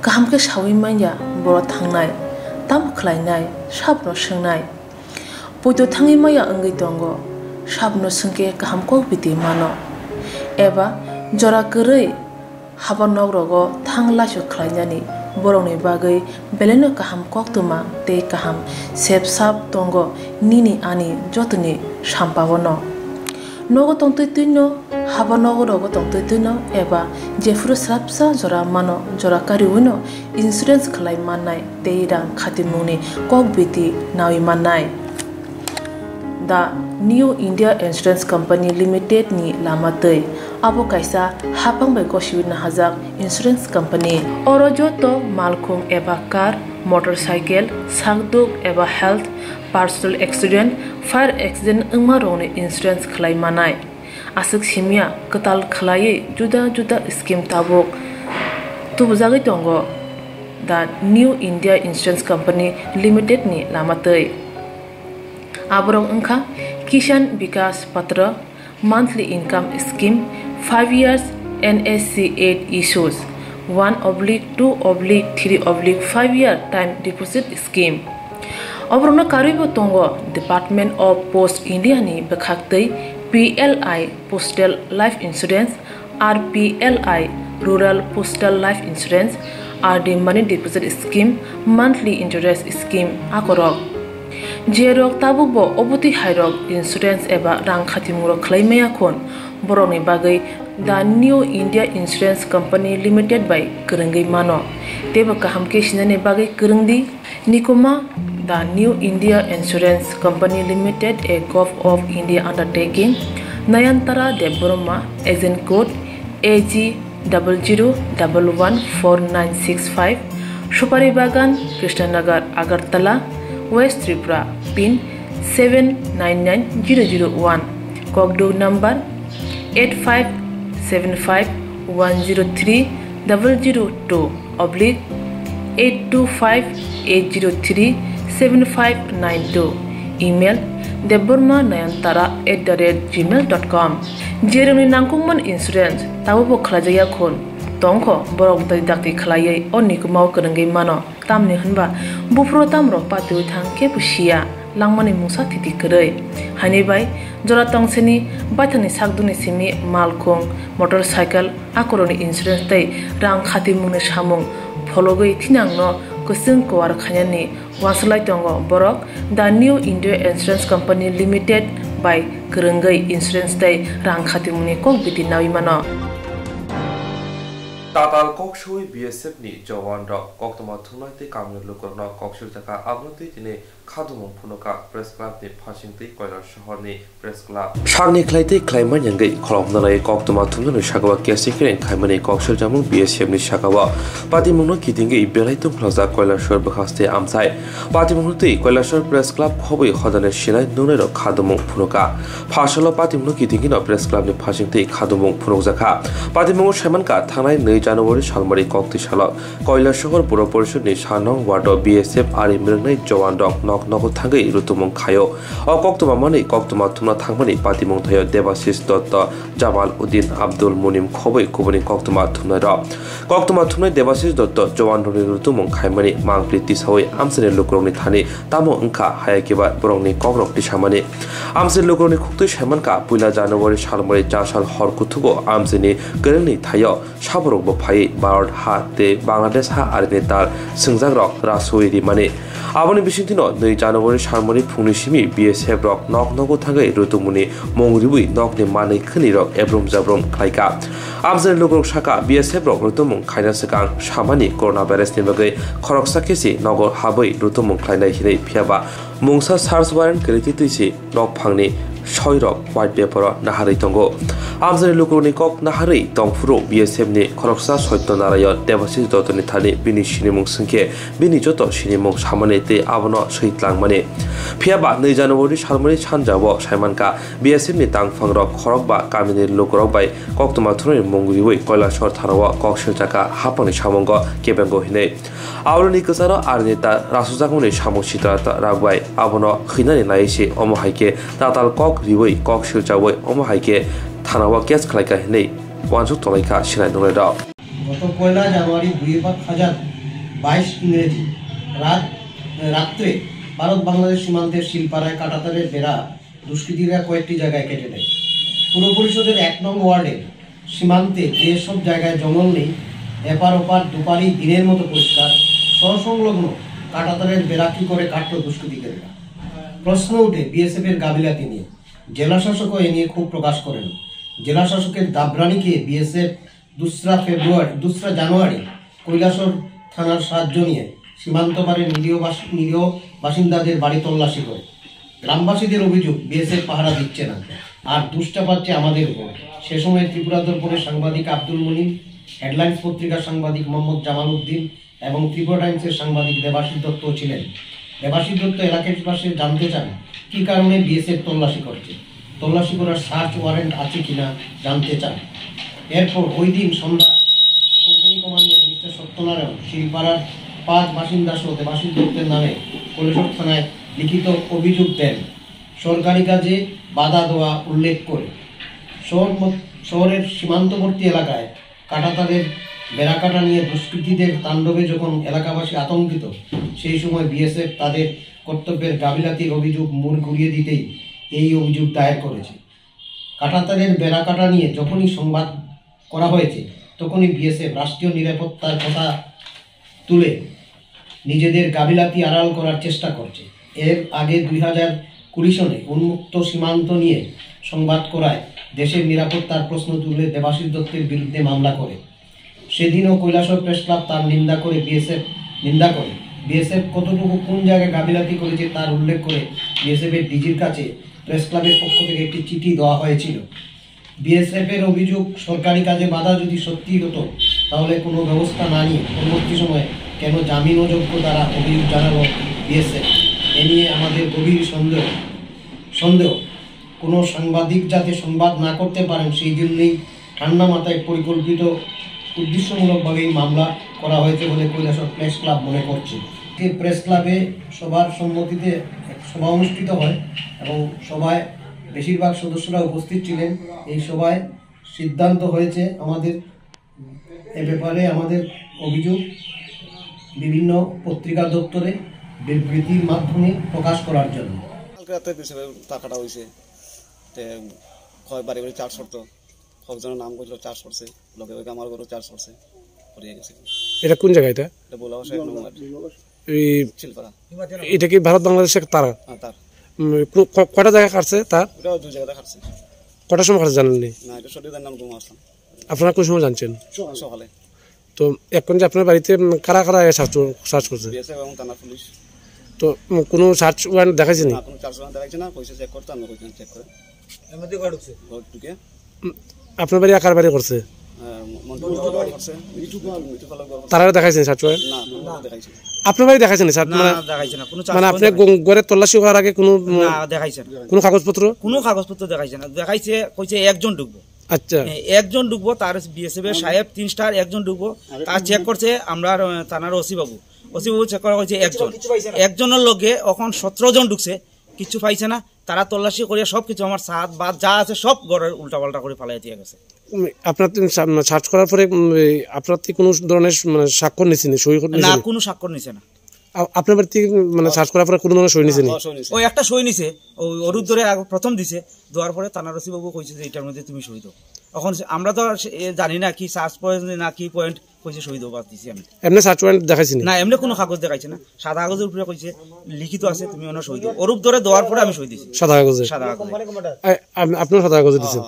D: गाहाम के सावि माइया बर थांनाय ताम खलायनाय साबनो सोंनाय बयदो थाङै माइया अंगै दंगो साबनो सोंके गाहाम को बिदि मानो एबा जरा गरै हाबा नगरगो थांलासो खलायनानि बरंनि बागै बेलेनो गाहाम कोक्तमा ते गाहाम सेब साब दंगो निनि आनि जतनि सामपावनो नगो तंतुइनो हाबा नगरगो तंतुइनो एबा जेफुर स्रापसा जरा मानो जरा कारिउनो इंश्योरेंस खलाय माननाय तेइरां खातिमुनि कक बिति नावि माननाय दा New India Insurance Company Limited ni lamatei abo kaisa hapang bai kosiwin na hajak insurance company oro joto malkhung eba car motorcycle sakduk eba health personal accident fire accident ungma rone insurance khlai manai asuk simia katal khlai juda juda scheme tabok tubujagi tongo the New India Insurance Company Limited ni lamatei abrong ungkha Kishan Vikas Patra monthly income scheme 5 years NSC 8 issues 1/2/3/5 year time deposit scheme obrona karibo tongo Department of Post India ni bekhaktei PLI Postal Life Insurance RPLI Rural Postal Life Insurance RD Money Deposit Scheme monthly interest scheme akorok Jerok tabubo obuti hairok insurance eba rang khatimuro khlaimaya khon boroni bagai the New India Insurance Company Limited by Kurungai mano teba kaham ke sinane bagai kurungdi nikoma the New India Insurance Company Limited a Gov of India undertaking Nayantara Deboroma agent code AG 00114965 Shupari Bagan Krishnanagar Agartala West Tripura pin 799001 Kokborok number 8575102825-825-803-7592 email debormanayantara@gmail.com jeroni nangkungman insurance tabubo khlajaya khon tongkho borok dai dakti khlaiye onnikumau kurungai mano tamni hanba bufro tamro patu thang ke pusia langmani musa thiti krei hani bai jora tongseni baithani sakduni simi malkhong motorcycle akoroni insurance tai rang khati mune samung phologoi thinangno kusung kwar khanyani waslai tongo borok the New India Insurance Company Limited by kurungai insurance tai rang khati mune kok biti nawi mano
A: Tatal Kokshui BSF ni Jawan Rock Koktwma Thunai Kamil Lukorno Kokshil Taka Abnoti Tine Khadumung Punoka Press Club ni Phashingti Koilar Shahor ni Press Club Shangni Klaite Klaiman Yangai Kholomnalai Koktwma Thunai Shagawa Kesikren Khaimani Kokshil Jamung BSF ni Shagawa Patimungno Kitinge Ibelai Tumplaza Koilar Shor Bukhaste Amsai Patimungno Ti Koilar Shor Press Club Khoboi Khodane Shilai Nunai Ro Khadumung Punoka Phashalo Patimungno Kitinge no Press Club ni Phashingti Khadumung Punokjaka Patimungno Shemanka Thanai January Shalmari Kokti Shala Koilar Shahor Puro Porishod ni Shanong Wardo BSF Ari Mirnai Jawan Dok Nok Nok Thangai Rutumung Khayo O Koktwma Mani Koktwma Thuna Thangmani Patimung Thayo Devasis Dotto Jamal Uddin Abdul Munim Khoboi Kubani Koktwma Thuna Ro Koktwma Thuna Devasis Dotto Jawan Roni Rutumung Khaimani Mangpriti Sawai Amsene Lukroni Thani Tamo Ungkha Hayakiba Borongni Kokrok Tishamani Amsene Lukroni Khukti Shamanka Puila January Shalmari Jashal Horkuthugo Amsene Gerni Thayo Shaborok Pai Bard Ha de Bangladesh Ha Arnetar Singzagrok Rasoi Rimani Aboni Bishintino Nui January Sharmari Punishimi BSF Rock Nok Nogo Thangai Rutumuni Mongriwi Nok de Mani Khni Rock Ebrum Zabrum Klaika Amzen Logrok Shaka BSF Rock Rutumung Khaina Sakang Shamani Coronavirus ni bagai Khorok Sakesi Nogor Habai Rutumung Klainai Hinai Phiaba Mungsa SARS warrant Keliti Tuisi Nok Phangni Shoirok White Paper Nahari Tongo Amzen Lukroni Kok Nahari Tongfuro BSF ni Khoroksa Soito Narayon Devasis Dotoni Thani Bini Shinimung Sungke Bini Joto Shinimung Shamane Te Abono Soitlang Mane Phiaba 2 January Shalmani Chanjabo Shaimanka BSF ni Tangfangrok Khorokba Kamini Lukrok bai Koktwma Thunai Mongriwi Koilashor Tharawa Kokshilchaka Hapani Shamongo Kebengo Hine Auroni Kusaro Arnita Rasuzakuni Shamushita Ragbai Abono Hinani Naishi Omohaike Tatal Kok Riwi Kokshilchawai Omohaike Thanawa Kes Klaika Hine Wansuk Tolaika Shinai Noleda
J: গত 1 জানুয়ারি 2022 ইংরেজি রাত্রে ভারত বাংলাদেশ সীমান্তের শিলপাড়ায় কাঁটাতারের বেড়া দুষ্কৃতীরা কয়েকটি জায়গায় কেটে দেয় পুর পরিষদের 1 নং ওয়ার্ডে সীমান্তে যেসব জায়গায় জঙ্গল নেই এপার ওপার দুপারি দিনের মতো পরিষ্কার সহসংলগ্ন কাঁটাতারের বেড়া কি করে কাটল দুষ্কৃতীরা প্রশ্ন উঠে বিএসএফ এর গাফিলতি নিয়ে জেলা শাসকও এ নিয়ে ক্ষোভ প্রকাশ করেন জেলা শাসকের দাবরানিকে বিএসএফ 2 জানুয়ারি কৈলাসর থানার সাহায্য নিয়ে সীমান্ত পারে নিরীহ বাসিন্দাদের বাড়ি তল্লাশি করে গ্রামবাসীদের অভিযোগ বিএসএফ পাহারা দিচ্ছে না, আর দুষ্টা পাচ্ছে আমাদের উপর। সে সময় ত্রিপুরা দর্পণের সাংবাদিক আব্দুল মনিম, হেডলাইন্স পত্রিকার সাংবাদিক মোহাম্মদ জামাল উদ্দিন এবং ত্রিপুরা টাইমসের সাংবাদিক দেবাশিস দত্ত ছিলেন। দেবাশিস দত্ত এলাকাবাসী জানতে চান কি কারণে বিএসএফ তল্লাশি করছে, তল্লাশি করার সার্চ ওয়ারেন্ট আছে কিনা জানতে চান। এরপর ওই দিন সন্ধ্যা কোম্পানি কমান্ডার মিস্টার সত্যনারায়ণ শিলপাড়ার 5 বাসিন্দা সহ দেবাশিস দত্তের নামে কৈলাসহর থানায় লিখিত অভিযোগ দেন সরকারি কাজে বাধা দেওয়া উল্লেখ করে। শহরের সীমান্তবর্তী এলাকায় কাঁটাতারের বেড়াকাটা নিয়ে দুষ্কৃতীদের তাণ্ডবে যখন এলাকাবাসী আতঙ্কিত, সেই সময় বিএসএফ তাদের কর্তব্যের গাফিলতির অভিযোগ মূল ঘুরিয়ে দিতেই এই অভিযোগ দায়ের করেছে। কাঁটাতারের বেড়াকাটা নিয়ে যখনই সংবাদ করা হয়েছে তখনই বিএসএফ রাষ্ট্রীয় নিরাপত্তার কথা তুলে নিজেদের গাফিলতি আড়াল করার চেষ্টা করছে। এর আগে 2020 সনে উন্মুক্ত সীমান্ত নিয়ে সংবাদ করায় দেশের নিরাপত্তার প্রশ্ন তুলে দেবাশিস দত্তের বিরুদ্ধে মামলা করে। সেদিনও কৈলাসহর প্রেস ক্লাব তার নিন্দা করে বিএসএফ কতটুকু কোন জায়গায় গাফিলতি করেছে তার উল্লেখ করে বিএসএফ এর ডিজির কাছে প্রেস ক্লাবের পক্ষ থেকে একটি চিঠি দেওয়া হয়েছিল। বিএসএফ এর অভিযোগ সরকারি কাজে বাধা যদি সত্যি হতো তাহলে কোনো ব্যবস্থা না নিয়ে পরবর্তী সময়ে কেন জামিন অযোগ্য দ্বারা অভিযোগ জানালো বিএসএফ? এ নিয়ে আমাদের গভীর সন্দেহ কোনো সাংবাদিক যাতে সংবাদ না করতে পারেন সেই জন্যই ঠান্ডা মাথায় পরিকল্পিত উদ্দেশ্যমূলকভাবেই মামলা করা হয়েছে বলে কৈলাসহর প্রেস ক্লাব মনে করছে। এই প্রেস ক্লাবে সবার সম্মতিতে এক সভা অনুষ্ঠিত হয় এবং সভায় বেশিরভাগ সদস্যরা উপস্থিত ছিলেন। এই সভায় সিদ্ধান্ত হয়েছে আমাদের এ ব্যাপারে আমাদের অভিযোগ বিভিন্ন পত্রিকা দপ্তরে বিবৃতির মাধ্যমে প্রকাশ করার জন্য।
K: টাকাটা হয়েছে বাড়ি বাড়ি চার্জ করতো, কয়েকজনের নাম করছিল চার্জ করছে, লোকে আমার ঘরেও চার্জ করছে, করিয়ে গেছে। এটা কোন জায়গা? এটা বলা এটা কি ভারত বাংলাদেশের তারা? তার কয়টা জায়গা কাটছে? তার 2 জায়গায় কাটছে। কটার সময় কাটছে জানেননি? না, এটা সঠিক নাম তুমি আসলাম। আপনারা কোন সময় জানছেন? সকালে। তো এখন যে আপনার বাড়িতে কারা কারা সার্চ করছে? বিএসএফ এবং থানা পুলিশ। তো কোনো সার্চ ওয়ারেন্ট দেখাইছে না? কোনো সার্চ ওয়ারেন্ট দেখাইছে না, পয়সা চেক করতে আমরা কইছেন চেক করে এমনি ঘর ঢুকছে। ঘর ঢুকে আপনার বাড়ি আকার বাড়ি করছে? তারা দেখাইছেন সার্চ ওয়ারেন্ট? না, দেখাইছে। আপনার বাড়ি দেখাইছেন না? দেখাইছে না। মানে আপনি ঘরে তল্লাশি করার আগে কোনো দেখাইছে না? কোনো কাগজপত্র? কোনো কাগজপত্র দেখাইছে না। দেখাইছে কইছে একজন ঢুকবো। আচ্ছা, একজন ঢুকবো, তার বিএসএফ এর সাহেব 3 স্টার একজন ঢুকবো, তার চেক করছে আমরা থানার ওসি বাবু চেক করা হয়েছে একজনের লগে এখন 17 জন ঢুকছে, কিছু পাইছে না। তারা তল্লাশি করিয়া সবকিছু আমার সাত বাদ যা আছে সব ঘরের উল্টাপাল্টা করে ফালাই দিয়ে গেছে। আপনার সার্চ করার পরে আপনার কোনো ধরনের স্বাক্ষর নিছে না? কোনো স্বাক্ষর নিছে না। আপনার বাড়িতে মানে সার্চ করার পরে কোনো ধরনের সই নিছে না? ওই একটা সই নিছে, ওই অরুদ ধরে প্রথম দিছে, দেওয়ার পরে থানার ওসি বাবু কইছে যে এটার মধ্যে তুমি সই দাও। এখন আমরা তো জানি না কি সার্চ পয়েন্ট না কি পয়েন্ট, কইছে সই দাও, বাদ দিছি আমি। এমনি সার্চ ওয়ারেন্ট দেখাইছি না? এমনি কোনো কাগজ দেখাইছে না, সাদা কাগজের উপরে কইছে লিখিত আছে তুমি ওনা সই দাও। অরুদ ধরে দেওয়ার পরে আমি সই দিছি সাদা কাগজে। আপনি সাদা কাগজে দিছেন?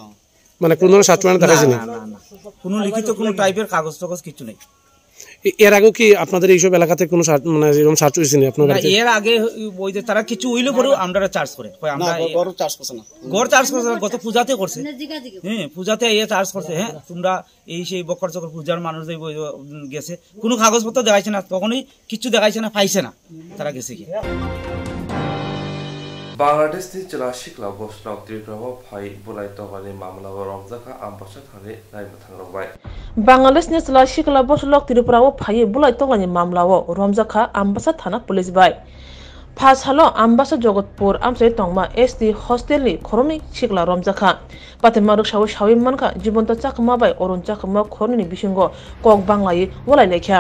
K: মানে কোনো ধরনের সার্চ ওয়ারেন্ট দেখাইছে না? না, কোনো লিখিত কোনো টাইপের কাগজ টাগজ কিছু নেই। এর আগে কি আপনাদের এইসব এলাকাতে কোনো মানে এরকম সার্চ হইছে না আপনাদের? এর আগে ওই যে তারা কিছু হইলো পরে আমরা চার্জ করে আমরা গড় চার্জ করছে না, গড় চার্জ করছে না, গত পূজাতে করছে। হ্যাঁ, পূজাতে এই চার্জ করছে। হ্যাঁ, তোমরা এই সেই বকর চকর পূজার মানুষ গেছে, কোনো কাগজপত্র দেখাইছে না, তখনই কিছু দেখাইছে না, পাইছে না, তারা গেছে কি।
A: बांग्लादेशनि जिला सिखला बसनाव त्रिपुराव फाइ बुलाय तगानि मामलाव रमजाखा आम्बासा थाने नायनो थांबाय।
D: बांग्लादेशनि जिला सिखला बसनाव त्रिपुराव फाइ बुलाय तगानि मामलाव रमजाखा आम्बासा थाना पुलिस बाय। पास हालो आम्बासा जगतपुर आमसे तंगमा एसटी हॉस्टेलनि खरनि सिखला रमजाखा पातेमा रक्षाव सावि मानखा जीवंत चाकमा बाय अरुण चाकमा खरनि बिसिंगो कक बांग्लायै वलाय लेखा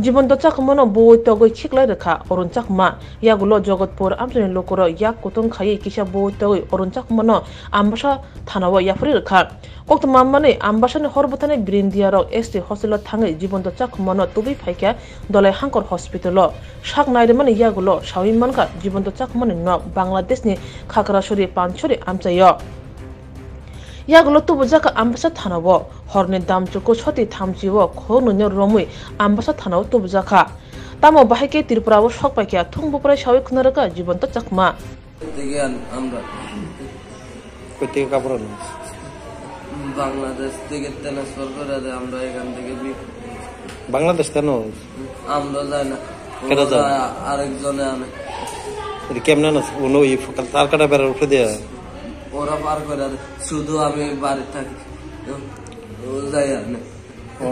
D: जीवंत चाकमानो बय तगै खिखलाय रेखा अरुण चाकमा यागुलो जगतपुर आमसेनि लोकर याक कुतुं खायै किसा बय तगै अरुण चाकमानो आम्बासा थानाव याफरि रेखा कोक्तमा माने आम्बासानि हरबथानि ब्रिन्दियाराव एसटी हॉस्टेल थाङै जीवंत चाकमानो तुबै फाइका दलाय हांकर हॉस्पिटल शाक नायरे माने यागुलो सावि मानखा जीवंत चाकमानि न बांग्लादेशनि खागरासरि पानसरि आमचायो यागुलो तुबुजाका आम्बासा थानाव हरनि दामचुको छति थामचिवो खोनुनि रमुइ आम्बासा थानाव तुबुजाका तामो बाहायके त्रिपुराव सकपाइका थुंबुप्राय सावि खुनारका जीवंत चाकमा
L: আমরা
K: কই থেকে কাপড় আনো
L: বাংলাদেশ থেকে ট্রান্সফার করে দেয়, আমরা এখান থেকে
K: বাংলাদেশ কেন
L: আমরা যাই না,
K: কেন যাও?
L: আরেকজনে আনে।
K: এটা কেমন আনো ওই তার কাটা বেড়ার উঠে দেয়া
L: ওরা পার করে দেয়, শুধু আমি বাড়ি থাকি যাই আনে।
K: ও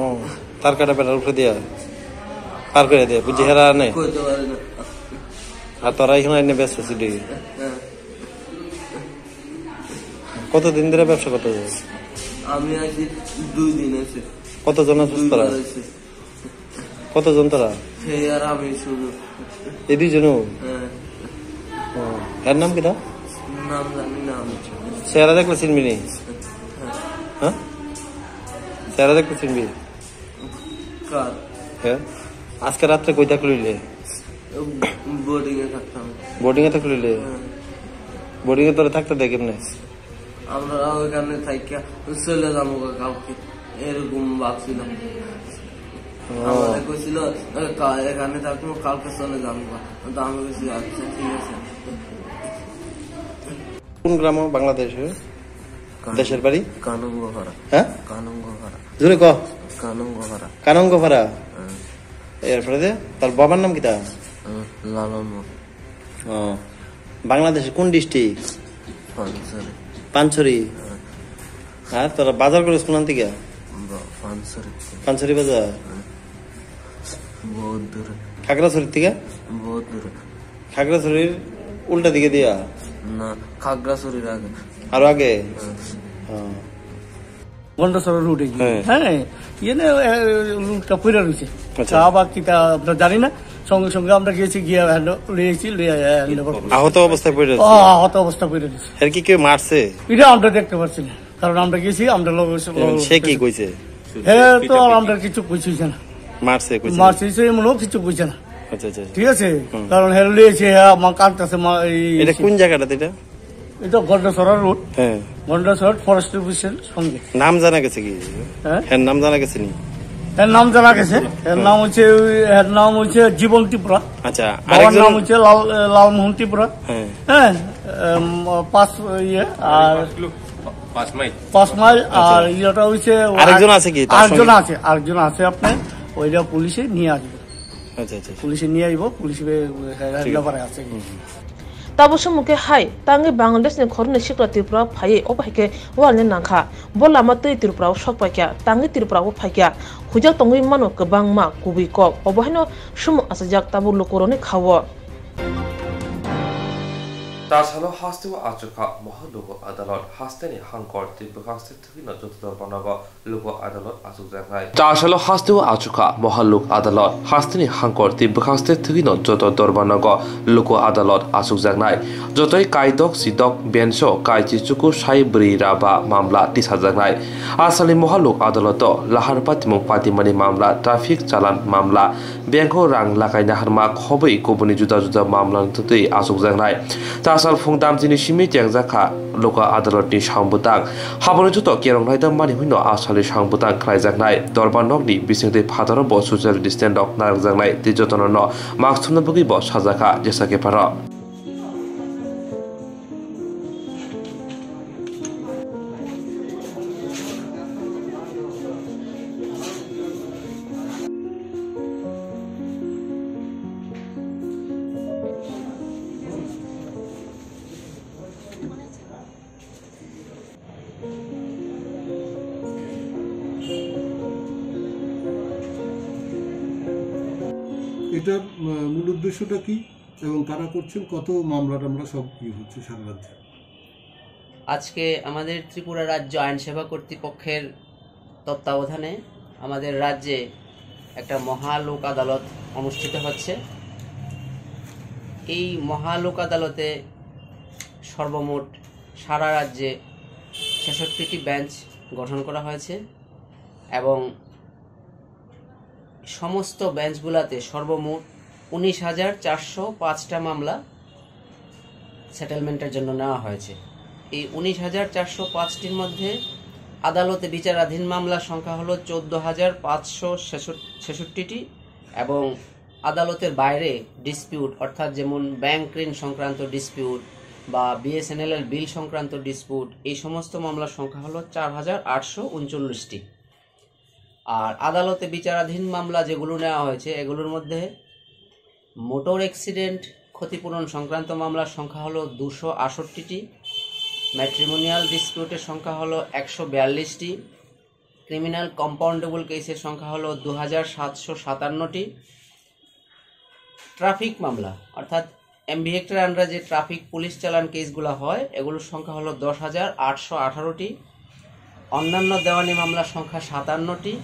K: তার কাটা বেড়ার উঠে দেয়া পার করে দেয়া বুঝি হেরা আনে
L: কইতে পারি না।
K: আর তোরা এখানে এনে ব্যস্ত ছিলি কতদিন ধরে ব্যবসা করতে যাবে?
L: আমি আছি 2 দিন আছে।
K: কতজন আছিস তোরা? কতজন তোরা?
L: আর আমি শুধু
K: এই দুইজনও? এর নাম কি?
L: নাম জানি না আমি।
K: চেহারা দেখলে চিনবি নি? হ্যাঁ চেহারা দেখলে চিনবি?
L: কার?
K: হ্যাঁ আজকে রাত্রে কই থাকলিলে?
L: বোর্ডিং এ থাকতাম।
K: বোর্ডিং এ থাকলিলে? বোর্ডিং এ তোরা থাকতে দেয় কেমনে?
L: আমরা ওইখানে থাইকা চলে যাবো কালকে, এরকম ভাবছিলাম। আমাদের কইছিল এখানে থাকবো, কালকে চলে যাবো। আমি বলছি আচ্ছা ঠিক আছে।
K: কোন গ্রাম বাংলাদেশে? দেশের বাড়ি
L: কানঙ্গপাড়া।
K: হ্যাঁ
L: কানঙ্গপাড়া।
K: জোরে ক।
L: কানঙ্গপাড়া।
K: কানঙ্গপাড়া। এরপরে তার বাবার নাম কি?
L: লালন।
K: বাংলাদেশের কোন ডিস্ট্রিক্ট?
L: পানছড়ি।
K: পানছড়ি। আর তোরা বাজার করিস কোন থেকে?
L: পানছড়ি।
K: পানছড়ি বাজার
L: বহুত দূরে।
K: খাগড়াছড়ির থেকে?
L: বহুত দূরে।
K: খাগড়াছড়ির উল্টা দিকে দিয়া?
L: না, খাগড়াছড়ির আগে।
K: আরো আগে?
M: গন্ডাছড়া রুটে হ্যাঁ ইয়ে লুটটা পড়ে রয়েছে। চা বা কিতা আমরা জানি না, সঙ্গে সঙ্গে আমরা গিয়েছি, গিয়ে লিয়েছি।
K: আহত অবস্থায় পড়ে রয়েছে?
M: আহত অবস্থায় পড়ে রয়েছে।
K: এর কি কেউ মারছে?
M: এটা আমরা দেখতে পাচ্ছি না, কারণ আমরা গেছি। আমরা
K: সে কি কইছে?
M: হ্যাঁ তো আমরা কিছু বুঝছি না।
K: মারছে
M: মনে কিছু বুঝছে না।
K: আচ্ছা আচ্ছা
M: ঠিক আছে, কারণ হেরে লিয়েছে আমার কাটতেছে।
K: এটা কোন জায়গাটা?
M: এটা গন্ডাছড়া রোড।
K: হ্যাঁ
M: গন্ডাছড়া ফরেস্ট অফিসের সঙ্গে।
K: নাম জানা গেছে কি? হ্যাঁ নাম জানা গেছে নি?
M: এর নাম জানা গেছে। এর নাম হচ্ছে জীবন ত্রিপুরা।
K: আচ্ছা,
M: বাবার নাম হচ্ছে লালমোহন ত্রিপুরা। হ্যাঁ 5 মাইল। আর ইয়েটা হচ্ছে
K: আরেকজন আছে কি?
M: আরেকজন আছে আপনার, ওইটা পুলিশে নিয়ে আসবে।
K: আচ্ছা আচ্ছা,
M: পুলিশে নিয়ে আসবো। পুলিশে ব্যাপারে আছে।
D: তাবসু মুকে হাই তাঙ্গে বাংলাদেশ ने खरने सिक्रा त्रिपुरा फाये ओबाइके वालने नाखा बोला मते त्रिपुरा सकपाइका तांगे त्रिपुरा फाइका हुजा तंगै मानो गोबांमा कुबि क अबहायनो सुम आसजाक ताबु लोकरने खावो
A: तासालो हास्तेव आचुखा महालोक आदालत हास्तेनि हांकर तिबखास्ते थुकिनो जतदर बनाग लोक आदालत आचुकजानाय तासालो हास्तेव आचुखा महालोक आदालत हास्तेनि हांकर तिबखास्ते थुकिनो जतदर बनाग लोक आदालत आचुकजानाय जतय कायदक सिदक बेन्सो कायचिचुकु साइ ब्रिराबा मामला तिसाजानाय आसामनि महालोक आदालत लाहार पातिमुं पातिमानि मामला ट्राफिक चालान मामला बेंको रां लागायना हारमा खबै गुबुननि जुदा जुदा मामलानि थुकै आचुकजानाय आसाल फुंदामजिनि सिमि टेंजाखा लोक आदालतनि सांबुतां हाबनि जुत केरंनायदा मानि हुइनो आसालनि सांबुतां खालायजानाय दरबार नगनि बिसिंदै फादार ब ससियेल डिस्टेन्स डक नारजानाय दिजतनन मार्क्सनो बुगि ब साजाखा जेसाके पार
N: এটার মূল উদ্দেশ্যটা কি এবং কারা করছেন, কত মামলা টামলা সব কি হচ্ছে সারা রাজ্যে?
O: আজকে আমাদের ত্রিপুরা রাজ্য আইন সেবা কর্তৃপক্ষের তত্ত্বাবধানে আমাদের রাজ্যে একটা মহালোক আদালত অনুষ্ঠিত হচ্ছে। এই মহালোক আদালতে সর্বমোট সারা রাজ্যে 66টি বেঞ্চ গঠন করা হয়েছে এবং সমস্ত বেঞ্চগুলোতে সর্বমোট 19,405টা মামলা সেটেলমেন্টের জন্য নেওয়া হয়েছে। এই 19,405টির মধ্যে আদালতে বিচারাধীন মামলার সংখ্যা হলো 14,566টি এবং আদালতের বাইরে ডিসপিউট অর্থাৎ যেমন ব্যাংক ঋণ সংক্রান্ত ডিসপিউট, বা বিএসএনএল এর বিল সংক্রান্ত ডিসপুট, এই সমস্ত মামলার সংখ্যা হলো 4839টি। আর আদালতে বিচারাধীন মামলা যেগুলো নেওয়া হয়েছে এগুলোর মধ্যে মোটর অ্যাক্সিডেন্ট ক্ষতিপূরণ সংক্রান্ত মামলার সংখ্যা হলো 268টি, ম্যাট্রিমোনিয়াল ডিসপিউটের সংখ্যা হলো 142টি, ক্রিমিনাল কম্পাউন্ডেবল কেসের সংখ্যা হলো 2757টি, ট্রাফিক মামলা অর্থাৎ এমভি অ্যাক্টের আন্ডারে যে ট্রাফিক পুলিশ চালান কেসগুলো হয় এগুলোর সংখ্যা হলো 10,818টি, অন্যান্য দেওয়ানি মামলার সংখ্যা 57টি,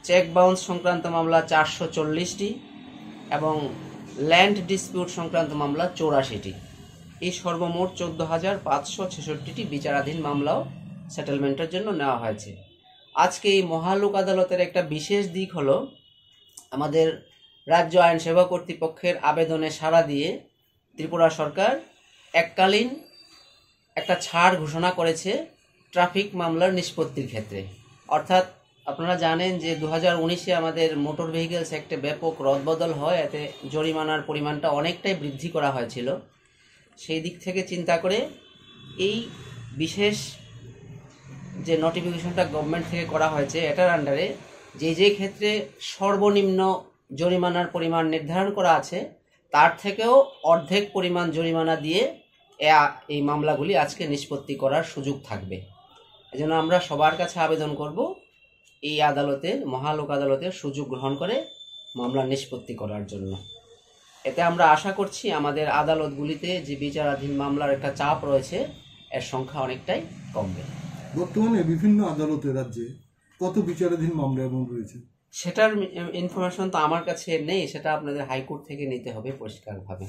O: চেক বাউন্স সংক্রান্ত মামলা 440টি এবং ল্যান্ড ডিসপিউট সংক্রান্ত মামলা 84টি। এই সর্বমোট 14,566টি বিচারাধীন মামলাও সেটেলমেন্টের জন্য নেওয়া হয়েছে। আজকে এই মহালোক আদালতের একটা বিশেষ দিক হলো আমাদের রাজ্য আইন সেবা কর্তৃপক্ষের আবেদনে সাড়া দিয়ে ত্রিপুরা সরকার এককালীন একটা ছাড় ঘোষণা করেছে ট্রাফিক মামলার নিষ্পত্তির ক্ষেত্রে। অর্থাৎ আপনারা জানেন যে 2019-এ আমাদের মোটর ভেহিকেলস অ্যাক্টে ব্যাপক রদবদল হয়, এতে জরিমানার পরিমাণটা অনেকটাই বৃদ্ধি করা হয়েছিল। সেই দিক থেকে চিন্তা করে এই বিশেষ যে নোটিফিকেশনটা গভর্নমেন্ট থেকে করা হয়েছে এটার আন্ডারে যে ক্ষেত্রে সর্বনিম্ন জরিমানার পরিমাণ নির্ধারণ করা আছে তার থেকেও অর্ধেক পরিমাণ জরিমানা দিয়ে এই মামলাগুলি আজকে নিষ্পত্তি করার সুযোগ থাকবে। এজন্য আমরা সবার কাছে আবেদন করব এই আদালতে মহালোক আদালতের সুযোগ গ্রহণ করে মামলা নিষ্পত্তি করার জন্য। এতে আমরা আশা করছি আমাদের আদালতগুলিতে যে বিচারাধীন মামলার একটা চাপ রয়েছে এর সংখ্যা অনেকটাই কমবে।
N: বর্তমানে বিভিন্ন আদালতে রাজ্যে কত বিচারাধীন মামলা এমন রয়েছে?
O: সেটার ইনফরমেশন তো আমার কাছে নেই, সেটা আপনাদের হাইকোর্ট থেকে নিতে হবে পরিষ্কারভাবে।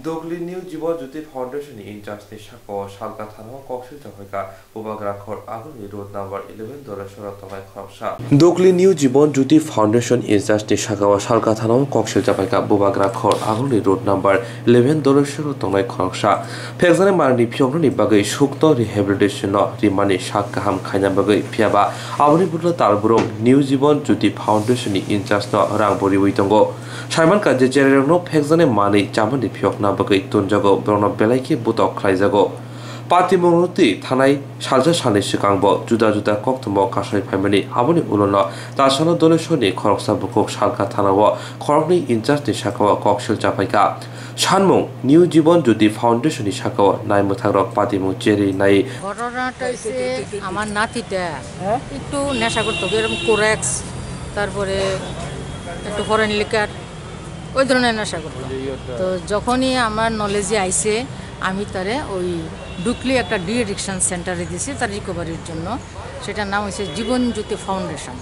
A: Dogli New Jibo Juti Foundation in Justice Shako Shalka Thano Kokshil Jahika Bubagra Khor Aguni Road number 11 Dorashora Tomai Khopsha Dogli New Jibo Juti Foundation in Justice Shako Shalka Thano Kokshil Jahika Bubagra Khor Aguni Road number 11 Dorashora Tomai Khopsha Pexane Marni Pyongni Bagai Shukto Rehabilitation no Rimani Shakaham Khanya Bagai Piaba Avani Butla Talburong New Jibo Juti Foundation in Justice Rangbori Witongo Shaiman Kaje Jereno Pexane Mani Jamani Pyokna bagai tunjago brono belaiki butok khlaijago Patimoroti thanai salja sani sikangbo juda juda Koktwma kasai phaimani aboni ulono tasano doneshoni khoroksa bukok salka thanao khorokni injustice sakao kokshil chapaika Shanmung New Jibon Juti Foundation sakao naimuthagrok Patimung jeri nai
P: ঘটনাটা হইছে আমার নাতিটা একটু নেশা করতো, এরকম Corex তারপরে একটু foreign liquor ওই ধরনের নেশা করতো। তো যখনই আমার নলেজে আইছে আমি তারে ওই ডুকলি একটা ডি এডিকশন সেন্টারে দিয়েছি তার রিকভারির জন্য। সেটার নাম হয়েছে জীবন জ্যোতি ফাউন্ডেশন।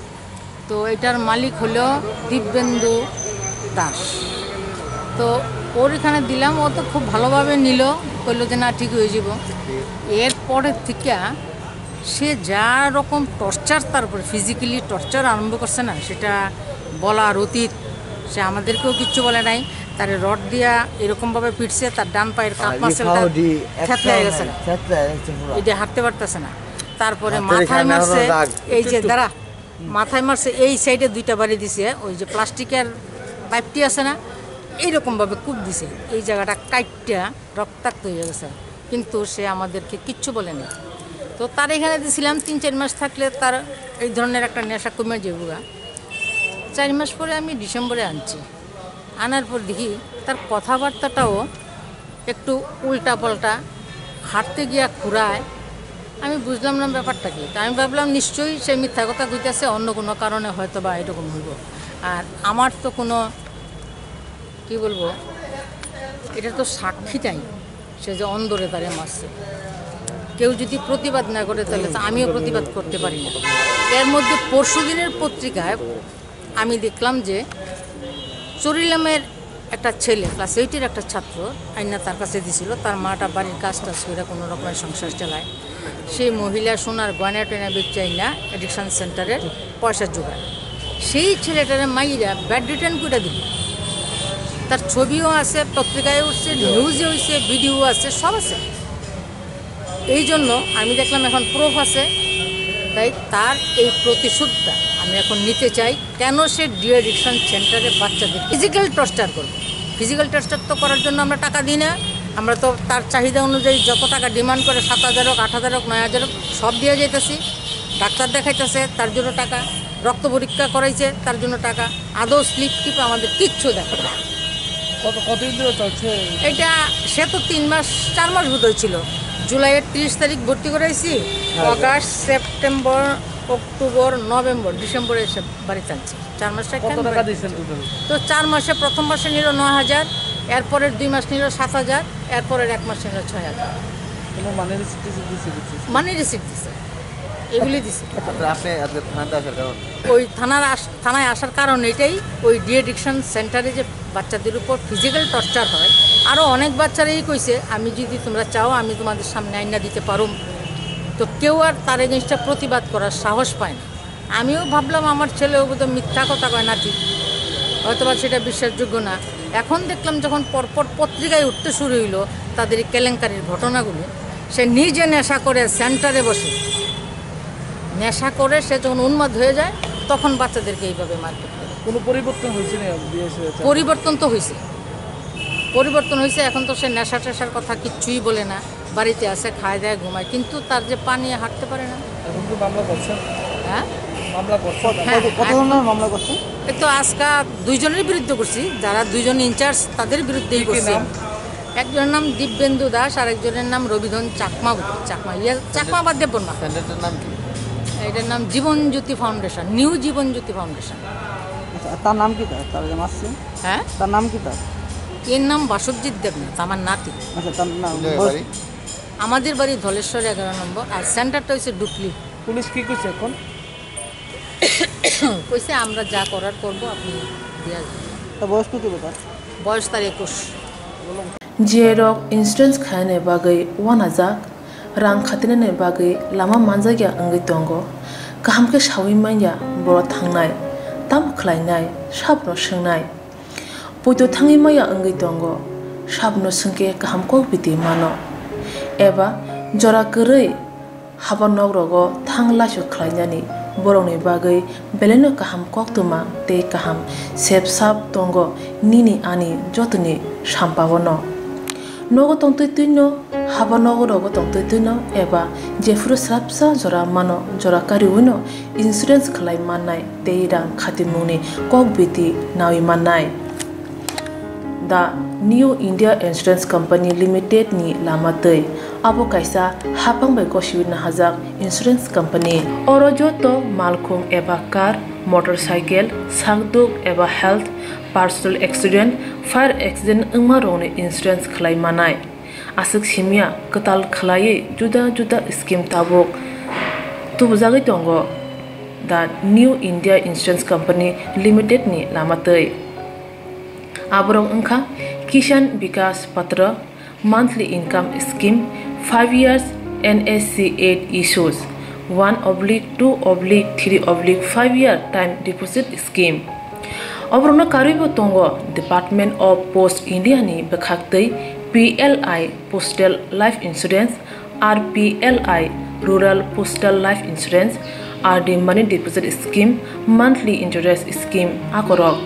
P: তো এটার মালিক হলো দিব্যেন্দু দাস। তো ওর এখানে দিলাম, ও তো খুব ভালোভাবে নিল, বললো যে না ঠিক হয়ে যাব। এরপরের থেকে সে যা রকম টর্চার তারপরে ফিজিক্যালি টর্চার আরম্ভ করছে না, সেটা বলার অতীত। সে আমাদেরকেও কিচ্ছু বলে নাই, তার রড দিয়া এরকমভাবে পিটছে, তার ডান পায়ের কাপ মাসেলটা থেতলে গেছে, এটা হাঁটতে পারতেছে না। তারপরে মাথায় মারছে, এই যে দাঁড়া মাথায় মারছে, এই সাইডে দুইটা বাড়ি দিছে, ওই যে প্লাস্টিকের পাইপটি আছে না এইরকমভাবে কূপ দিছে, এই জায়গাটা কাইটটা রক্তাক্ত হয়ে গেছে, কিন্তু সে আমাদেরকে কিচ্ছু বলেনি। তো তার এখানে দিয়েছিলাম 3-4 মাস থাকলে তার এই ধরনের একটা নেশা কমে যাবে। 4 মাস পরে আমি ডিসেম্বরে আনছি, আনার পর দেখি তার কথাবার্তাটাও একটু উল্টা পাল্টা, হাঁটতে গিয়া ঘুরায়। আমি বুঝলাম না ব্যাপারটা কি। আমি ভাবলাম নিশ্চয়ই সে মিথ্যা কথা কইতেছে, অন্য কোনো কারণে হয়তো বা এরকম হইব। আর আমার তো কোনো কি বলবো, এটা তো সাক্ষী চাই, সে যে অন্দরে তারে মারছে। কেউ যদি প্রতিবাদ না করে তাহলে আমিও প্রতিবাদ করতে পারি না। এর মধ্যে পরশুদিনের পত্রিকায় আমি দেখলাম যে চরিলামের একটা ছেলে ক্লাস 8-এর একটা ছাত্র আইনা তার কাছে দিছিল, তার মাটা বাড়ির কাজটা সেটা কোনো রকমের সংসার চালায়। সেই মহিলা সোনার গয়না টয়না বেচাই না অ্যাডিকশন সেন্টারের পয়সা জোগায়। সেই ছেলেটারে মাইরা ব্যাড রিটার্ন করে দিল। তার ছবিও আছে, পত্রিকায় উঠছে, নিউজে হয়েছে, ভিডিও আছে, সব আছে। এই জন্য আমি দেখলাম এখন প্রুফ আছে, তাই তার এই প্রতিশোধটা আমি এখন নিতে চাই। কেন সে ডি এডিকশন সেন্টারে বাচ্চাদের ফিজিক্যাল টর্চার করবে? ফিজিক্যাল টেস্ট তো করার জন্য আমরা টাকা দিই না, আমরা তো তার চাহিদা অনুযায়ী যত টাকা ডিমান্ড করে 7,000 হোক 8,000 হোক 9,000 হোক সব দিয়ে যেতেছি। ডাক্তার দেখাইতেছে তার জন্য টাকা, রক্ত পরীক্ষা করাইছে তার জন্য টাকা, আদৌ স্লিপ টিপ আমাদের কিচ্ছু দেখে না।
M: কতদিন ধরে চলছে
P: এটা? সে তো 3 মাস 4 মাস বোধ হয়েছিল। জুলাইয়ের 30 তারিখ ভর্তি করাইছি, অগাস্ট সেপ্টেম্বর অক্টোবর নভেম্বর ডিসেম্বরে এসে বাড়িতে আনছি। 4 মাস তো 4 মাসে প্রথম মাসে নিল 9,000, এরপরের 2 মাস নিল 7,000, এরপরের 1 মাস নিল 6,000। মানি রিসিপ্ট দিছে, এগুলি দিছে। ওই থানায় আসার কারণ এটাই, ওই ডিএডিকশন সেন্টারে যে বাচ্চাদের উপর ফিজিক্যাল টর্চার হয়, আরও অনেক বাচ্চারাই কইছে আমি যদি তোমরা চাও আমি তোমাদের সামনে আইনা দিতে পারো, তো কেউ আর তার এগেনস্টে প্রতিবাদ করার সাহস পায় না। আমিও ভাবলাম আমার ছেলেও বোধহয় মিথ্যা কথা কয় না, ঠিক হয়তোবা সেটা বিশ্বাসযোগ্য না। এখন দেখলাম যখন পরপর পত্রিকায় উঠতে শুরু হইলো তাদের কেলেঙ্কারির ঘটনাগুলো, সে নিজে নেশা করে সেন্টারে বসে নেশা করে সে যখন উন্মাদ হয়ে যায় তখন বাচ্চাদেরকে এইভাবে মারপিট করে।
M: কোনো পরিবর্তন হয়েছে না?
P: পরিবর্তন তো হয়েছে, পরিবর্তন হয়েছে। এখন তো সে নেশা টেশার কথা কিচ্ছুই বলে না, বাড়িতে আসে খায় দেয় ঘুমায়, কিন্তু তার যে পা নিয়ে হাঁটতে পারে না।
M: এখন কি মামলা করছেন?
P: হ্যাঁ
M: মামলা করছেন।
P: কত ধরনের মামলা করছেন? এই তো আজকে 2 জনের বিরুদ্ধে করছি, যারা 2 জন ইনচার্জ তাদের বিরুদ্ধেই করছি। একজনের নাম দিব্যেন্দু দাস আর একজনের নাম রবিধন চাকমা। চাকমা বা দেববর্মা।
M: নাম কি?
P: এটার নাম Jibanjyoti foundation, new Jibanjyoti foundation.
Q: তার নাম কি? তার মাসছে?
P: হ্যাঁ,
Q: তার নাম কি? তার
P: এর নাম বাসুজিৎ দেবনাথ, আমার নাতি।
Q: আচ্ছা, তার নাম?
P: আমাদের বাড়ি ধলেশ্বর 11 নম্বর, আর সেন্টারটা হচ্ছে ডুকলি।
M: পুলিশ কি করছে এখন?
P: কইছে আমরা যা করার করবো, আপনি দেওয়া যাবে।
Q: বয়স কত?
P: বয়স তার 21।
D: जेरक इन्सुरेन्स खाने बागै वानाजाक रां खातिने बागै लामा मानजागिया अंगै दंग गाहामके सावै माइया बर' थांनाय ताम खलायनाय साबनो सोंनाय बयदो थाङै माइया अंगै दंग साबनो सोंके गाहामको बिदि मानो एबा जरा गोरै हाबा नगरगो थां लासो खलायनानै बर'नि बागै बेलेनो गाहाम कक्तमा ते गाहाम सेब साब दंग निनि आनि जतनि साम्पावनो नगो तंतैनो हाबा नगरगो तंतैनो एबा जेफुर स्राबसा जरा मानो जरा कारिउनो इन्सुरेन्स खलाय माननाय ते रां खातिमुनि कक बिदि नावि माननाय दा New India Insurance Company limited नि लामातै आबो कायसा हाफांबाय गसिबिना हाजाक इंश्योरेंस कंपनी अरजो तो मालखुं एबा कार मोटरसाइकेल सागदुक एबा health personal accident fire accident अंगमा रोने इंश्योरेंस खलाय मानाय आसक सिमिया कताल खलायै जुदा जुदा स्कीम ताबोक तुबजागै दंगो दा New India Insurance Company limited नि लामातै आबरं अंखा किसान विकास पत्र monthly income scheme 5 years NSC 8 issues 1/2/3/5 year time deposit scheme अब्रनो कारिबो तंगो डिपार्टमेंट ऑफ पोस्ट इंडिया नि बखाक्तै PLI postal life insurance RPLI rural postal life insurance RD money deposit scheme monthly interest scheme आकरक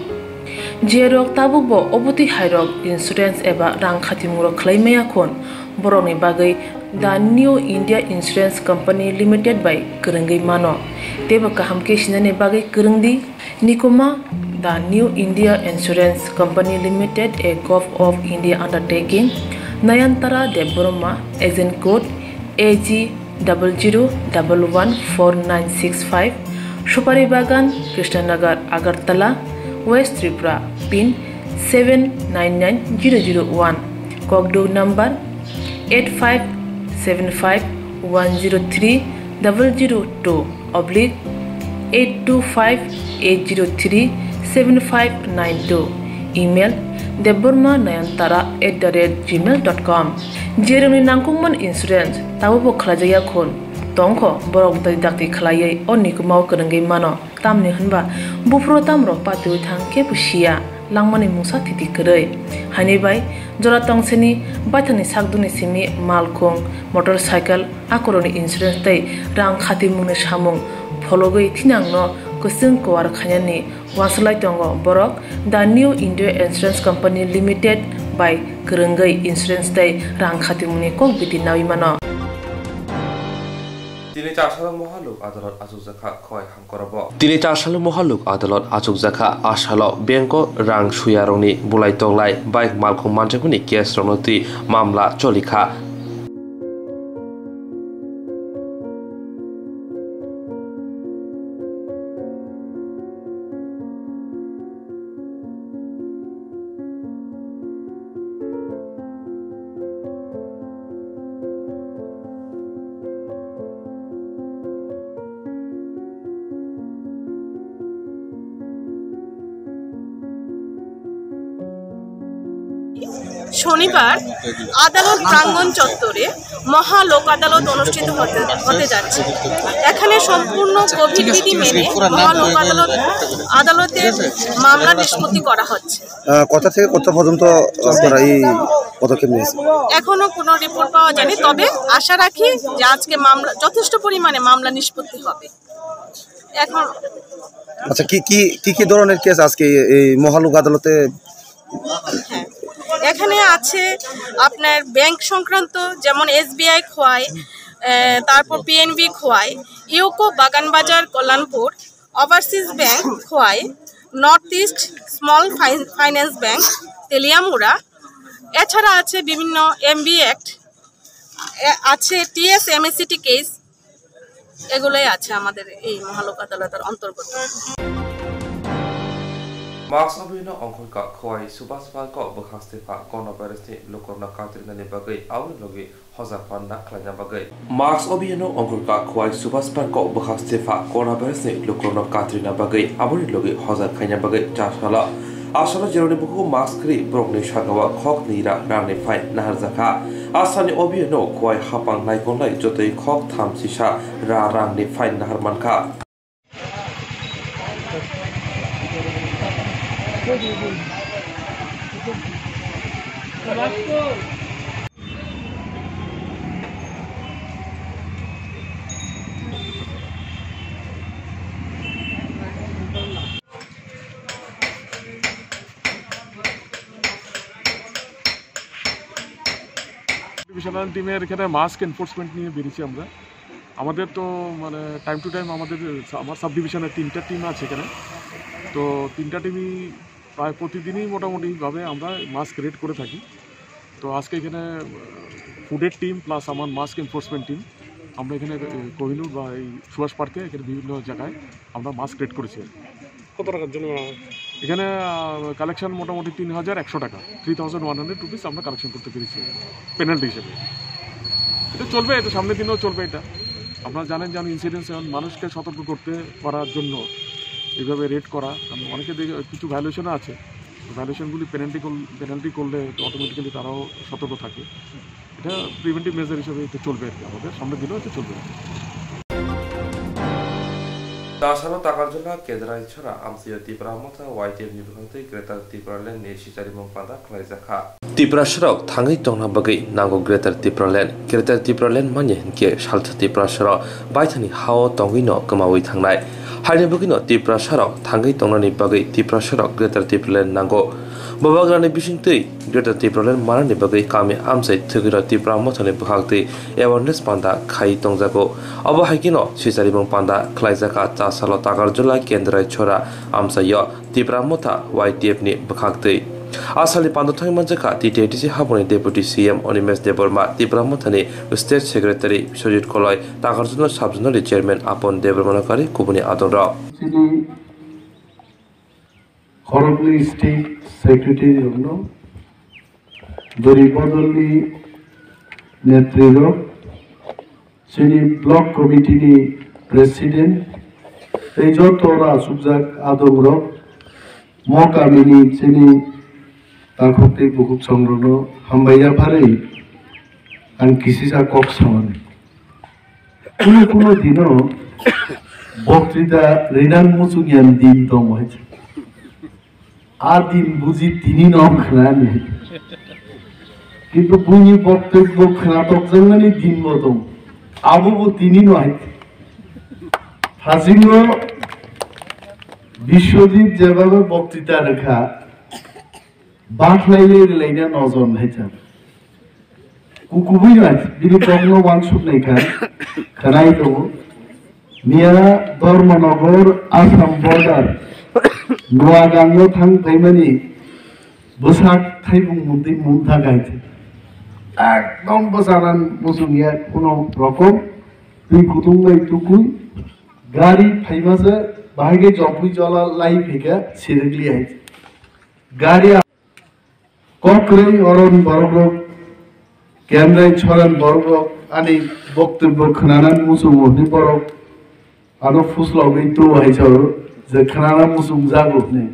D: जेरक ताबुबो अबति हाइरक इंश्योरेंस एबा रां खातिमुरो खलायमाया खन बर'नि बागै दा New India Insurance Company Limited बाय गोरोंगै मानो तेबो गाहामके सिनानि बागै गोरोंदि निकोमा दा New India Insurance Company Limited a gov of India undertaking Nayantara Debbarma agent code AG00114965 Supari बागान Krishnanagar Agartala West Tripura pin 799001 Kokborok number 85751002/825-803-7592 email debbormanayantara@gmail.com jeroni nangkungman insurance tabu khlajaya khon tongkho borok dai dakti khlaiयै onikumaw gorongai mano tamni hunba bufro tamro patu thangke pusia langmani mungsa thiti koroi hani bai jora tongseni baithani sakduni simi malkhong motorcycle akoroni insurance tai rang khati mungni samung phologoi thinangno kusung kwar khanyani waslai tongo borok the new India Insurance Company Limited by Kurungai Insurance Day rang khatimuni kok biti nawimano
A: তিনি 4 সালে মহালুক আদালত আচুকজাখা খয় হামকরাব তিনি 4 সালে মহালুক আদালত আচুকজাখা আসাল bank রাং সুয়ারংনি বুলাই তংলাই bike মালখং মানজাকুনি case রনতি মামলা চলিখা
R: শনিবার আদালত প্রাঙ্গণ চত্বরে মহা লোক আদালত অনুষ্ঠিত হতে যাচ্ছে। এখানে সম্পূর্ণ কোভিড বিধি মেনে মহা লোক আদালতের মামলা নিষ্পত্তি করা হচ্ছে।
S: কত থেকে কত পর্যন্ত আপনারা এই পদক্ষেপ নিয়েছেন?
R: এখনো কোনো রিপোর্ট পাওয়া যায়নি, তবে আশা রাখি যে আজকে মামলা যথেষ্ট পরিমাণে মামলা নিষ্পত্তি হবে। এখন
S: আচ্ছা, কি ধরনের কেস আজকে এই মহালোক আদালতে?
R: হ্যাঁ, এখানে আছে আপনার ব্যাংক সংক্রান্ত, যেমন SBI খোয়াই, তারপর PNB Khowai, UCO Baganbazar Kalyanpur, overseas bank Khowai, North East Small Finance Bank Teliamura, এছাড়া আছে বিভিন্ন MB অ্যাক্ট, আছে TS MSCT কেস, এগুলোই আছে আমাদের এই মহালোক আদালতের অন্তর্গত।
A: Marks Obino Onkolka Koi Subas Balko Bukhastifa Coronavirus Lokorna Katrina Bagay Aulogi Hozapanda Klanya Bagay Marks Obino Onkolka Koi Subas Balko Bukhastifa Coronavirus Lokorna Katrina Bagay Aulogi Hozapanya Bagay Jashala Ashala Jeroni Buku Marks Kri Brokni Shagawa Kok Nira Rani Fai Naharzaka Asani Obino Koi Hapang Naikonai Jote Kok Tham Sisha Ra Rangni Fai Naharmanka
T: divisional টিমের এখানে mask enforcement নিয়ে বেরিয়েছি আমরা। আমাদের তো মানে time to time আমার sub ডিভিশনের 3টা টিম আছে এখানে, তো 3টা টিমই প্রায় প্রতিদিনই মোটামুটিভাবে আমরা মাস্ক রেড করে থাকি। তো আজকে এখানে ফুডের টিম প্লাস আমার মাস্ক এনফোর্সমেন্ট টিম আমরা এখানে কোহিনুর বা এই সুভাষ পার্কে এখানে বিভিন্ন জায়গায় আমরা মাস্ক রেড করেছি।
K: কত টাকার জন্য
T: এখানে কালেকশন মোটামুটি 3100 টাকা, 3100 রুপিস আমরা কালেকশন করতে পেরেছি পেনাল্টি হিসেবে। এটা চলবে, এটা সামনের দিনেও চলবে। এটা আপনারা জানেন যে ইনসিডেন্স মানুষকে সতর্ক করতে করার জন্য এইভাবে রেড করা, অনেকে কিছু ভ্যালুয়েশন আছে, ভ্যালুয়েশনগুলি পেনাল্টি করলে অটোমেটিক্যালি তারাও সতর্ক থাকে। এটা প্রিভেন্টিভ মেজার হিসেবে এটা চলবে আর কি, আমাদের সামনের দিনেও এটা চলবে।
A: তাছাড়াও টাকার জন্য কেন্দ্রাই ছড়া আমসিয়া ত্রিপুরা মথা YTF নিবন্ধে গ্রেটার ত্রিপুরাল্যান্ড নেশিচারি মংপাদা খ্লাইজাখা ত্রিপুরা সড়ক থাঙ্গি টংনা বাগৈ নাগো গ্রেটার ত্রিপুরাল্যান্ড মানি কে সালথা ত্রিপুরা সড়ক বাইথানি হাও টঙ্গিনো কমাওই থাंनाय हाइने बगिनो ত্রিপুরা সড়ক থাঙ্গি টংনানি বাগৈ ত্রিপুরা সড়ক গ্রেটার ত্রিপুরাল্যান্ড নাগো Babagrani Bishingtui, Greater Tipralan Marani Bagay Kami Amsai Tugira Tipra Motani Buhagti, Awareness Panda, Kai Tongzago, Abahakino, Sisarimon Panda, Klaizaka, Tasalo Tagarjula, Kendra Chora, Amsayo, Tipra Mota, YTF ni Buhagti. Asali Pandotai Manjaka, TTC Haboni Deputy CM Onimes Deborma, Tipra Motani, State Secretary Sojit Koloi, Tagarjula Subsidiary Chairman upon Debormanakari, Kubuni Adora.
U: Horribly State Secretary জন্য দরিবদলি নেতৃত্ব Shri block কমিটির president এই যতরা সুবজাক আদমর মকামিনি শ্রী তাকতে বহুত সংগ্রহ হামবাইয়া ফারে আন কিসিসা cock সামনে কোনো দিনও বক্তৃতা রিনান মুসুগিয়ান দিন দম হয়েছে আদিন বুঝি তিনি নম খেলানি কিন্তু বুঝি বক্তব্য খেলাটক জানি দিন মতম আবু তিনি নয় ফাজিঙ্গ বিশ্বজিৎ যেভাবে বক্তৃতা রেখা বাখলাইলে রেলাইনা নজন হাইতাম কুকুবই নয় বিনি প্রশ্ন ওয়ানসুক নাইখা খানাই তো মিয়া ধর্মনগর আসাম বর্ডার নোয়াগাंग थां फाइमानि বসাক থাইবুং মধ্যে মন থাকাইছে একদম বসারান বসুনিয়া কোনো রকম তুই কুতুংবাই টুকুই গাড়ি ফাইমাসে বাহিরে জপুই জলা লাই ফেকা ছেড়েগলি আইছে গাড়ি ককরে অরণ বড়গ্রক ক্যামেরায় ছড়ান বড়গ্রক আনি বক্তব্য খনানান মুসু মহনি বড়ক আনো ফুসলাবই তো আইছে যে খনানা মুসুম জাগো নে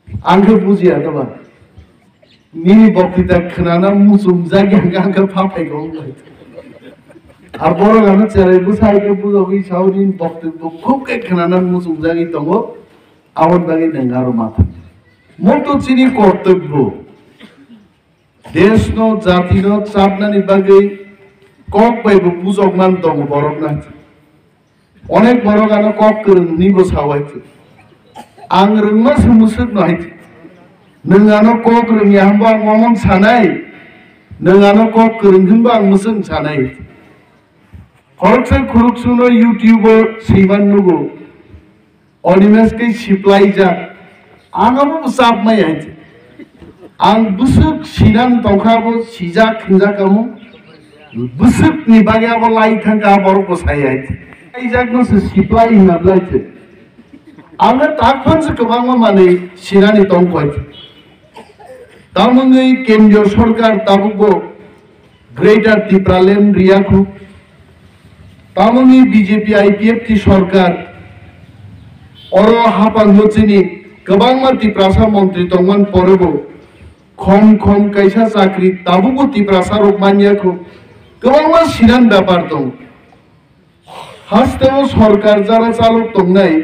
U: आंखो बुजिया दबा मिनि बक्तिता खोनाना मुसुम जागि आंखो फाफायगौ आर बर गानो चेराइबो साइके बुजाबि साउरिन बक्तब्य खुबके खोनाना मुसुम जागि दंगो आवन बागि नेंगारो माथा मोतो चिनि कर्तव्य देश नो जाति नो चापनानि बागै कक बायबो बुजगमान दङ बरकना अनेक बर गानो कक करनिबो सावाइथो आं रोंमा सोमुसुक नहाय नोंआनो कक रोङिया होनबा आं मामन सानाय नोंआनो कक रोंगोनबा आं मुसुं सानाय हरसे खुरुकसुनो यूट्यूब सैमान नुगो अनिमेसकै सिप्लाइ जा आंआबो साप माय आइছে आं बुसुक सिनान दंखाबो सिजा खिंजा कामो बुसुक नि बागाबो लाई थांगा बरको साय आइছে आइ जागनो सिप्लाइ होनब्लाइছে आंनो ताकफानसो गोबां माने सिनानि दंखायছে तामुङै केन्द्रीय सरकार ताबुगो ग्रेटर त्रिपुरालेण्ड रियाखु तामुङै बीजेपी आईपीएफ टी सरकार अर हापांगोचिनि गोबां त्रिपुरासा मंत्री दंमोन परबो खम खम कैसा चाकरी ताबुगो त्रिपुरासा रकमानियाखौ गोबां सिनान ब्यापार दं हास्तेव सरकार जारा चालक दंनाय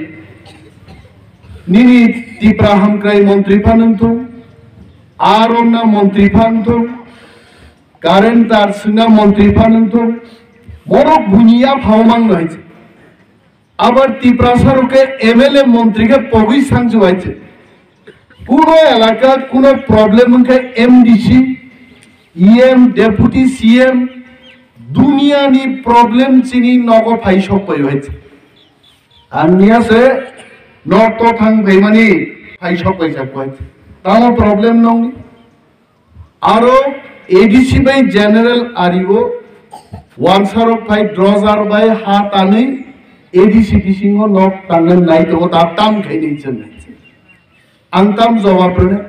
U: निनि त्रिपुरा हामक्राय मंत्री फानंथो आरना मंत्री फानंथो कारेन्ट तार सिना मंत्री फानंथो बरक भुनिया फावमां नहायছে আবার त्रिपुरा सरके एमएलए मंत्री के पगै सांजो आइছে পুরো এলাকা কোনো প্রবলেম কে এমডিসি ইএম ডেপুটি সিএম দুনিয়ানি প্রবলেম চিনি নগ ফাইসক কই হইছে আনিয়াছে नर्थ थां फैमानि फाइसक पैसा कइছে तानो प्रॉब्लम नङ आरो एडीसी बाय जनरल आरिबो वानसार फाइ ड्रजार बाय हा तानै एडीसी बिसिङो नक तांगन नाय तो ताम खैनि चन आं ताम जवाब रने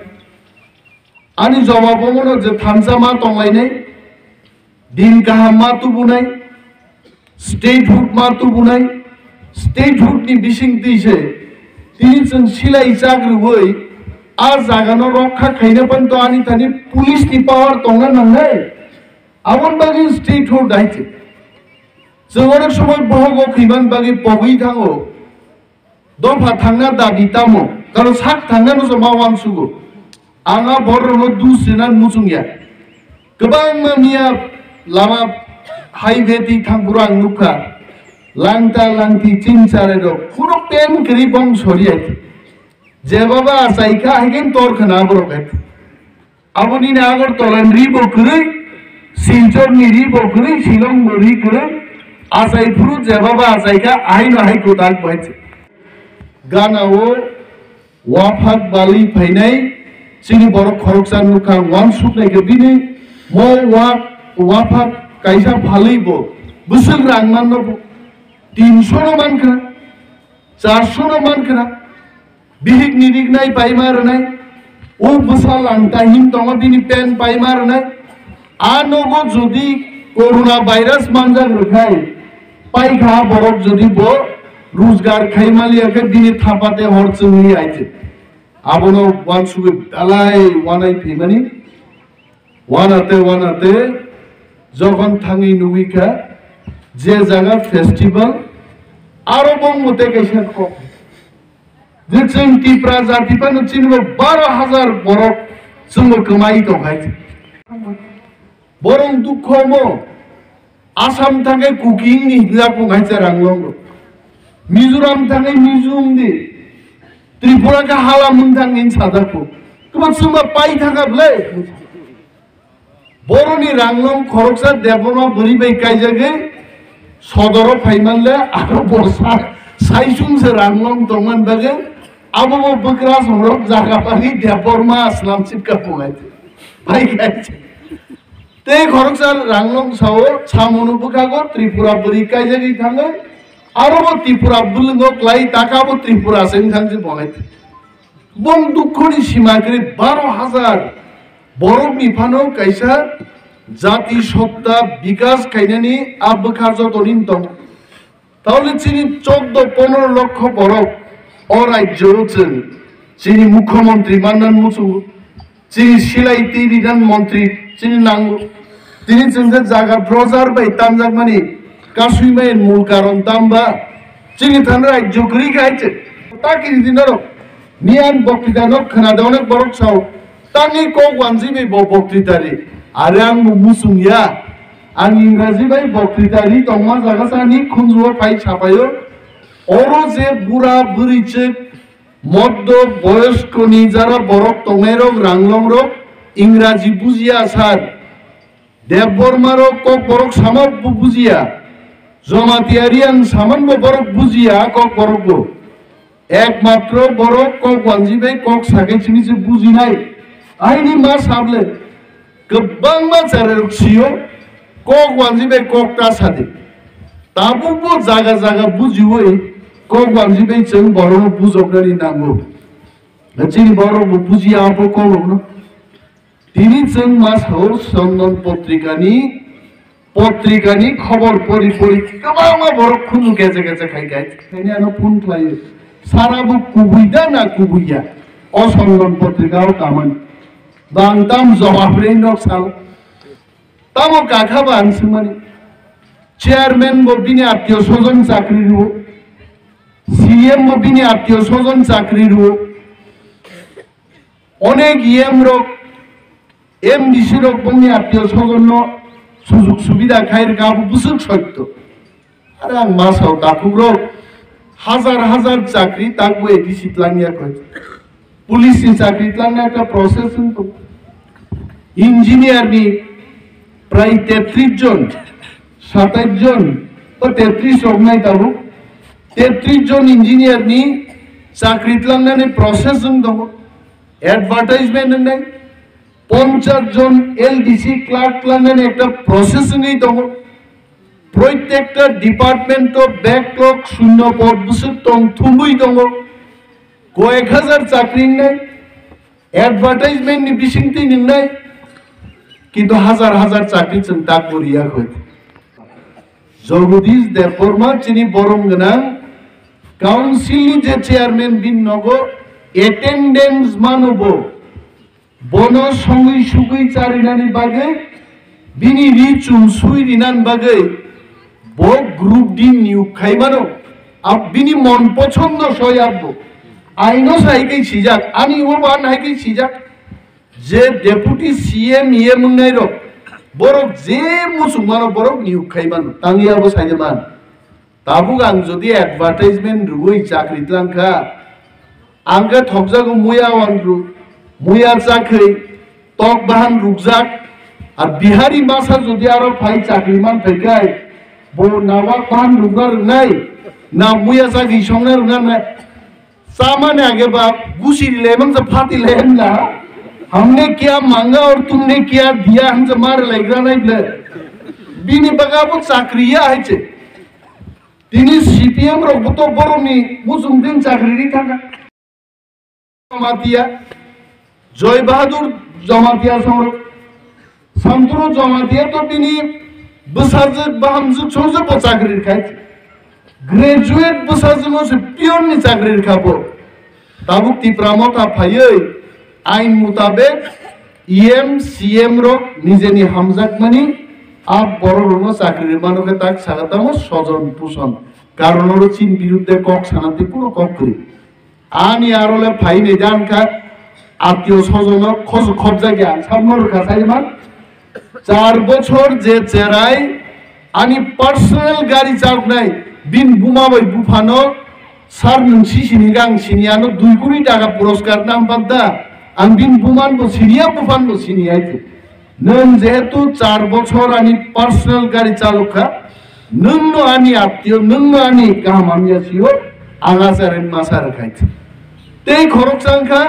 U: आनि जवाबो मनो जे थामसा मा तंलायनाय दिन गाहाम मा तुबुनाय स्टेटहुड मा तुबुनाय स्टेटहुड नि बिसिं दिसे তিনি जों सिलाइ जाग्रोवै आ जागानो रक्षा खायनो पण तो आनि थानि पुलिस नि पावर दंना नंगै आवन बागि स्टेट हुड दाइছে जों अनेक समय बहगो खैमान बागि पगै थाङो दफा थांना दाबि तामो कारण साक थांनानो जमा वानसुगो आंगा बरनो दुसिना मुसुंगिया गोबां मामिया लामा हाइवे ति थांबुरां नुखा लांटा लांटी चिंचारे दो कुनो पेन करी बंग छोड़ी आई जे बाबा साइका हैगेन तोर खना बरोगे अबनी ने आगर तोलन री बोकरे सिंचर निरी बोकरे शिलोंग मोरी करे आसाई फ्रू जे बाबा साइका आई न हाई कोताल पहुंचे गाना वो वाफाक बाली फाइनाई सिंह बरो खरकसान नुका वान सुप ने के बिने मो वाफाक कैसा फाली बो बुसुल रांगमान नो 300 नो मानखा 400 नो मानखा बिहिक निरिक नाय पाइमारनाय ओ बसा लांटा हिम तंग बिनि पेन पाइमारनाय आ नगो जदि कोरोना भाइरास मानजा रखाय पाइखा बरक जदि बो रोजगार खाइमालियाके बिनि थापाते हर चंगि आइते आबनो वानसुबे दालाय वानाय फैमानि वानाते जगन थाङि नुविका जे जागा फेस्टिवल आरो बंगते कैसे को जे जों त्रिपुरा जातिफोरनो चिनबो 12,000 बरक जोंबो कमाई दंखाय बरं दुखमो आसाम थाङै कुकिं नि हिला बुंहायसे रांलंगो मिजोराम थाङै मिजुम दि ত্রিপুরাকে হালা মুন্থাঙ্গিন সাজাকো তোমার সুমা পাই থাকাবলে বরনি রাংলং খরকসা দেবনা বরিবাই কাইজাগে সদর ফাইমানলে আরো বর্ষা সাইসুংসে রাংলং দমান বাগে আবো বকরা সংরক জায়গা পানি দেবরমা আসলাম চিপকা পোঙাইতে পাই গাইছে তে খরকসা রাংলং সাও ছামনু বুকাগো ত্রিপুরা বরি কাইজাগে থাঙ্গে আরো ত্রিপুরা বুলঙ্গ ক্লাই তাকাবো ত্রিপুরা সেন থাংসে পোঙাইতে বং দুঃখনি সীমাগ্রে 12,000 বরফ নিফানো কাইসা জাতি সত্তা বিকাশ খাইনানি আবখার যতদিন দম তাহলে চিনি 14-15 লক্ষ বরফ অরাজ্য হচ্ছেন চিনি মুখ্যমন্ত্রী মান্নান মুচু চিনি সিলাইতি বিধান মন্ত্রী চিনি নাঙ্গু তিনি চিনতে জায়গা প্রজার বাই তামজাক মানে কাশুইমাইয়ের মূল কারণ তাম্বা চিনি থান রাজ্য করি গাইছে তাকি দিনারো নিয়ান বক্তৃতা নক্ষণাদে অনেক বরফ সাও তাঙ্গি কক ওয়ানজি বে বক্তৃতারি আরে আং মুসুমিয়া আং ইংরাজি বাই বক্তৃতারি তমা জায়গা সানি খুনজুয়া পাই ছাপায়ো ওরো যে বুড়া বুড়িছে মধ্য বয়স্ক নি যারা বরফ তমেরক রাংলং রক ইংরাজি বুঝিয়া সার দেববর্মারক ককবরক সামাব বুঝিয়া জমাতিয়ারিয়ান সামান্য বরফ বুঝিয়া ককবরক একমাত্র বরফ কক ওয়ানজিবে কক সাকে চিনিছে বুঝি নাই আইনি মা সাবলে गोबां मानसियानो रुखसियो কক ওয়ানজিবে ককটা সাদে তাবুবো জায়গা জায়গা বুঝিওই কক ওয়ানজিবে जों बर' বুঝকনানি নাঙ্গো চিনি बर' বুঝিয়া আপো কলম তিনি जों মাসাও সন্দন পত্রিকানি খবর পড়ি গোबां बर' খুনু গেছে গেছে খাই গাই খাইনি আনো ফোন খাইयो সারাবো কুবুইদা না কুবুইয়া অসন্দন পত্রিকাও কামান বাংতাম জবাবরে নকসাল তামো কাখাবা আনসমানি চেয়ারম্যান ববিনি আত্মীয় স্বজন চাকরি রু সিএম ববিনি আত্মীয় স্বজন চাকরি রু অনেক ইএম রক এমডিসি রক বনি আত্মীয় স্বজন সুযোগ সুবিধা খাইর গাবু বুসুক সত্য আরে আং মাসাও দাকুক রক হাজার হাজার চাকরি তাকবো এডিসি লাঙ্গিয়া কয় পুলিশ চাকরি লাঙ্গা একটা প্রসেস তো ইঞ্জিনিয়ার নি প্রায় 33 জন 27 জন তো 33 হোক নাই তাবো 33 জন ইঞ্জিনিয়ার নি চাকরি লাঙ্গানে প্রসেস দম অ্যাডভার্টাইজমেন্ট নাই 50 জন এলডিসি ক্লার্ক লাঙ্গানে একটা প্রসেসিং এই দম প্রত্যেকটা ডিপার্টমেন্ট তো ব্যাকলগ শূন্য পদ বুসুক তং থুমুই দম কয়েক হাজার চাকরি নাই অ্যাডভার্টাইজমেন্ট নি বিশিংতি নাই কিন্তু হাজার হাজার চাকরি চিন্তা করিয়া হইতে জগদীশ দেববর্মা চিনি বরং গনাং কাউন্সিল যে চেয়ারম্যান বিনগ অ্যাটেন্ডেন্স মানব বন সঙ্গী সুগী চারিনানি বাগে বিনি রিচুম সুই রিনান বাগে ব গ্রুপ ডি নিয়োগ খাইবানো আপ বিনি মন পছন্দ সয় আবো আইনো সাইকেই সিজাক আনি ও বান হাইকেই সিজাক যে ডেপুটি সিএম ইএম নাই রক বরক যে মুসলমান বরক নিয়োগ খাইবান তাঙ্গিয়াবো সাইজমান তাবুক আং যদি অ্যাডভার্টাইজমেন্ট রুই চাকরি লাঙ্কা আঙ্কা থকজাগো মুয়া ওয়ানরু মুয়া চাকরি তক বাহান রুকজাক আর বিহারি মাসা যদি আরো ফাই চাকরি মান ফেকাই বো নাওয়া বাহান রুকনার নাই না মুয়া চাকরি সংনার না सामान्य आगे बाप गुशी लेमन से फाती लेम ना हमने क्या मांगा और तुमने क्या दिया हमसे मार लेगा नहीं ले बिनी बगाबो चाकरिया है चे तिनी सीपीएम रो बुतो बरोनी मुसुम दिन चाकरी थाका जमातिया जय बहादुर जमातिया संरो संतरो जमातिया तो बिनी बसाज बाहमजु छोजे बो चाकरी खाय ग्रेजुएट बसाजनो से पियोर नि चाकरी खाबो ताबुक तिप्रामो का फायै आइन मुताबिक ईएम सीएम रो निजेनि हामजाक मानि आप बरनो चाकरी मानके ताक सागातामो सजन पुसन कारणरो चीन बिरुद्धे কক सानाते पुरो কক करी आनि आरोले फाइने जानका आत्मीय सजन खस खबजा गया सामनर खासाइमान 4 বছর যে চেরাই आनि पार्सोनल गाड़ी चालक নাই बिन बुमाबाय बुफानो सार नोंसि सिनिगा आं सिनियानो 2 कोटी टाका पुरस्कार नाम पाद्दा आं बिन बुमानबो सिनिया बुफानबो सिनियाइते नों जेहेतु 4 बछर आंनि पार्सनेल गाड़ी चालुखा नोंनो आंनि आत्मीय नोंनो आंनि गाहाम आमियासियो आंहा सारेन मासार खाइते ते खरकसांखा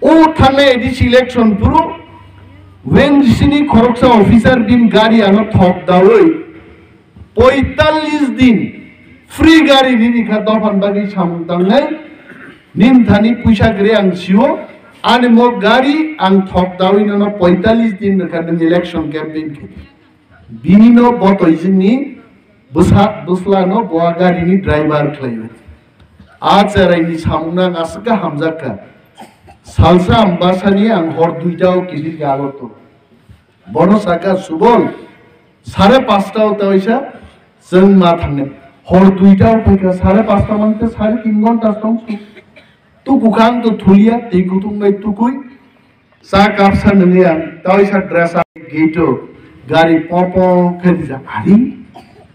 U: ओ थांनाय एदि सिलेक्शन पुरो वेन जिसिनि खरकसा ऑफिसर दिन गाड़ी आनो थक दावै 45 दिन फ्री गाड़ी निखा दफान बागी सामुंतांनाय निमथानि पैसा गरे आं सियो आने मो गाड़ी आं थक दावैनो 45 दिन नखा नों इलेक्शन कैंपेन के बिनिनो बतइजनि बुस्लानो बवा गाड़ीनि ड्राइवर खलायो आज रायनि सामुंना गासगा हामजाका सालसा आम्बासानि आं हर 2टाव किसि गालतो बनो साका सुबल 5:30 तावैसा जों मा थांने हर 2टाव फैका 5:30 मानते 3.5 घंटा सं तु कुखां तो थुलिया ते गुतुंगै तुकुइ सा कापसा नंगिया तावैसा ड्रेस गेटो गाड़ी पपो खेजा आरि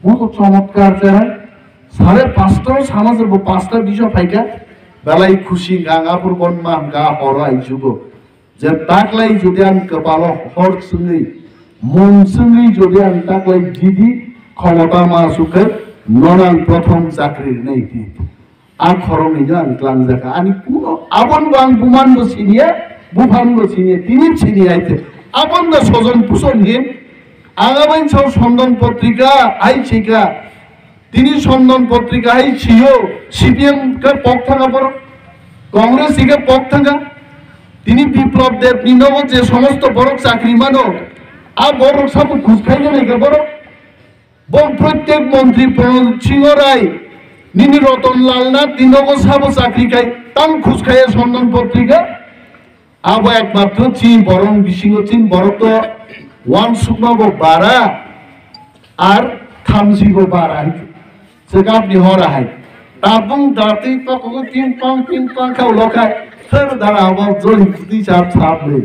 U: मो तो चमत्कार जरा 5:30 सामाजबो 5:20 फैका बेलाई खुशी गांगापुर बनमा गा हर आइजुगो जे ताकलाई जुदि आं कपालो हर सुंगै मन सुंगै जुदि आं ताकलाई दिदि क्षमता मा सुखे ननां प्रथम चाकरि नै दि आं खरमैनो आं क्लांजाका आनि पुनो आबन बां बुमान बसिनिया बुफान बसिनिया तिनि छिनियाइते आबन द सजन पुसन गे आगाबाइन साव सन्दन पत्रिका आइछिका তিনি সন্দন পত্রিকায় ছিল সিপিএম কে পক্ষ থাকা পর কংগ্রেস থেকে পক্ষ থাকা তিনি বিপ্লব দেব নিনব যে সমস্ত বড় চাকরি মানো আর বড় সব ঘুষ খাই না কে বড় প্রত্যেক মন্ত্রী প্রণব সিংহ রায় নিনি রতন লাল না তিনব সব চাকরি খাই তাম ঘুষ খাইয়ে সন্দন পত্রিকা আব একমাত্র চীন বরং বিসিংহ চীন বড় তো 1 সুকমাবো 12 আর থামজিবো 12 Sekap di horai, tabung dati pokok timpang kau lokai, terdara awal joli putih cap le,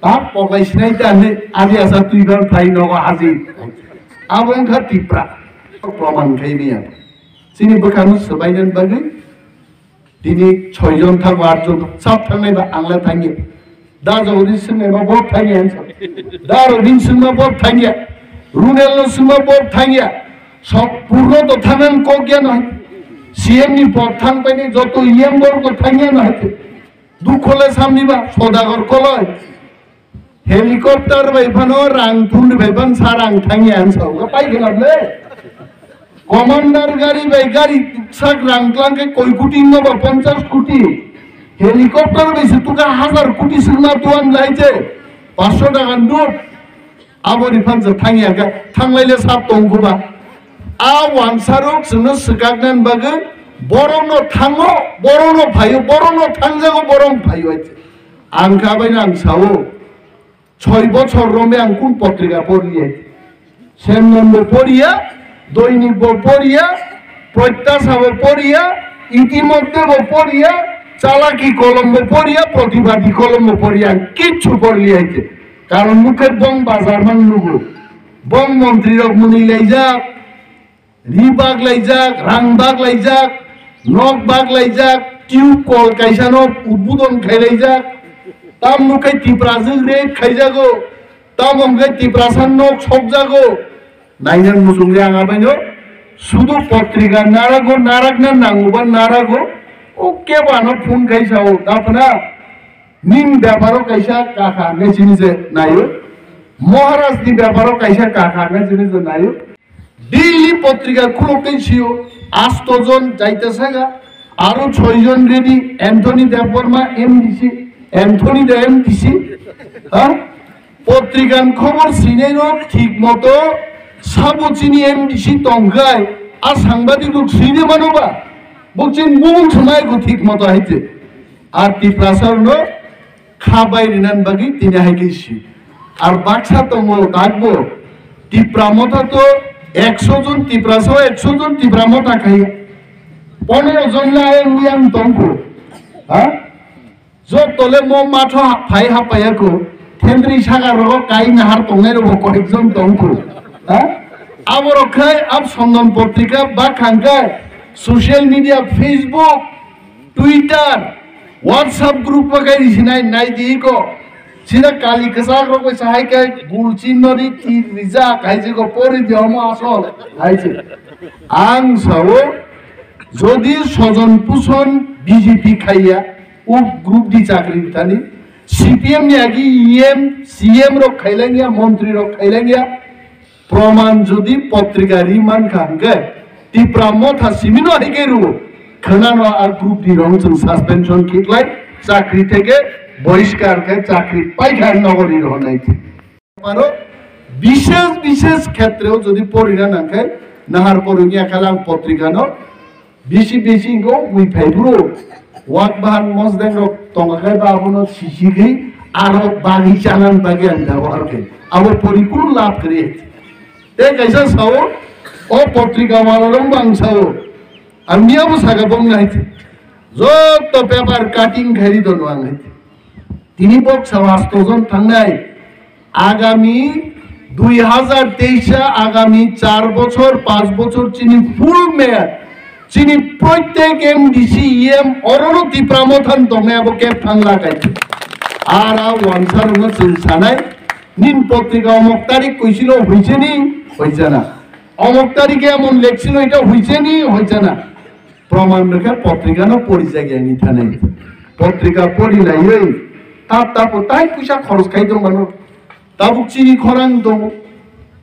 U: tap pokai sinai jane adi asa tuibar thai nogo haji, abang kah tipra, proman kai niya, sini berkanu sebainan bagi, dini 6 জন thang 8 জন, sab thang nai ba angla thangi, da jodi sinai ba bot thangi ansa, da rodin sinai bot thangi, runel sinai bot thangi. सब पूर्ण तो थानन को क्या नहीं CM नि पथान पाइने जतो इएम बर को थांगिया नहीं दुखले सामनिबा सदागर कलय हेलिकप्टर बायफानो रां थुन बायफान सारां थांगिया आनसाव पाइ गेलाबले कमान्डार गाड़ी बाय गाड़ी साक रां क्लांके कय कोटी नबा 50 कोटी हेलिकप्टर बेसे तुका 1000 कोटी सिमा तुआन लाइजे 500 टाका नोट आबोरि फानज थांगिया का थांलाइले साब दंगोबा आवान सारुक जोंनो सगागनान बागै बरनो थाङो बरनो फायो बरनो थांजागो बरं फायो आं खाबायना आं सावो 6 বছর রমে आं কোন পত্রিকা পড়িয়ে সেনম্বর পড়িয়া দৈনিক পড়িয়া প্রত্যাশাব পড়িয়া ইতিমধ্যে পড়িয়া চালাকি কলম পড়িয়া প্রতিবাদী কলম পড়িয়া কিচ্ছু পড়লিয়াইতে কারণ মুখের বং বাজার মান নুগো বং মন্ত্রী রকমনি লাইজা রিবাগ লাইজাক রাংবাগ লাইজাক নকবাগ লাইজাক টিউব কল কাইসানো উদ্বোধন খাইলাইজাক তাম নুকাই টিপ্রাজों রে খাইজাগো তাম আমগাই টিপ্রাসান নক সকজাগো নাইনান মুসুংরে आङाबायनो শুধু পত্রিকা নারাগো নারাগনা নাঙ্গুবা নারাগো ও কেবানো ফোন খাইসাও তাপনা নিম ব্যাপারও কাইসা কাকা নেচিনিজে নাইও মহারাজনি ব্যাপারও কাইসা কাকা নেচিনিজে নাইও डेली पत्रिका खुलते छियो 8 জন যাইতেছেগা আরো 6 জন ready Antony Debbarma MDC Antony দে এমডিসি হ্যাঁ পত্রিকান খবর সিনেনো ঠিকমতো সাবচিনি এমডিসি তংগাই আর সাংবাদিক সিনে মানবা বলছেন মুং সময় গো ঠিকমতো আইতে আর টিপ্রাসারন খাবাই রিনান বাগি তিনি হাইকেছি আর বাক্সা তঙ্গ থাকবো টিপ্রামতা তো 100 জন টিপ্রাসো 100 জন টিপ্রামতা খাই 15 জন লাই উয়ান তংকো হ্যাঁ जो तले मो माथो फाइ हापायाको थेन्द्रि सागारो काई नाहार तंगनाय रबो कयेकजन दंखो हा आबरखाय अब सन्दन पत्रिका बा खांखाय social media Facebook Twitter WhatsApp group वगैरह सिनाई नाई दी को सिना काली कसाक रो कोई सहाय के गुल चिन्नरी की रिजा काइजे को पोरी दियम आसल आइছে आं सावो যদি সজন পুষণ বিজেপি খাইয়া ও গ্রুপ ডি চাকরি তানি সিপিএম নি আগি ইএম সিএম रो খাইলাঙ্গিয়া মন্ত্রী रो খাইলাঙ্গিয়া প্রমাণ যদি পত্রিকা রিমান খানকে টিপ্রামো থাসিমিনো হেগেরু খানানো আর গ্রুপ ডি রং जों সাসপেনশন কিকলাই চাকরি থেকে বহিষ্কার কে চাকরি পাইখার নগরী রহনাইছে পারো বিশেষ বিশেষ ক্ষেত্রেও যদি পরিণা না খায় নাহার পরিয়া খেলাম পত্রিকা ন বেশি বেশি গো উই ফাইব্রো ওয়াক বাহান মজদেং রক তঙ্গাখাই বাবনো সিসিগি আর বাগি চালান বাগে আন্দা ওয়ারকে আবার পরিপূর্ণ লাভ করে তে কাইসা সাও ও পত্রিকা ওয়ালারং বাংসাও আমিয়াবো সাগা বং নাইছে যত পেপার কাটিং খাইরি দনো আঙ্গাইছে তিনি বক্সা বাস্তজন থাঙ্গাই আগামী 2023 আগামী 4 বছর 5 বছর চিনি ফুল মেয়াদ চিনি প্রত্যেক এমডিসি ইএম অরণতি প্রামথান দমে আবো কে ফাংলা গাইছে আর ওয়ানসার ন সানাই নিন পত্রিকা অমুক তারিখ কইছিল হইছে নি হইছে না অমুক তারিখে এমন লেখছিল এটা হইছে নি হইছে না প্রমাণ রেখে পত্রিকা ন পরিচয় জ্ঞানী থানে পত্রিকা পড়ি নাই এই তাপ তাই পয়সা খরচ খাই দো মানুষ তাবুক চিনি খরাং দম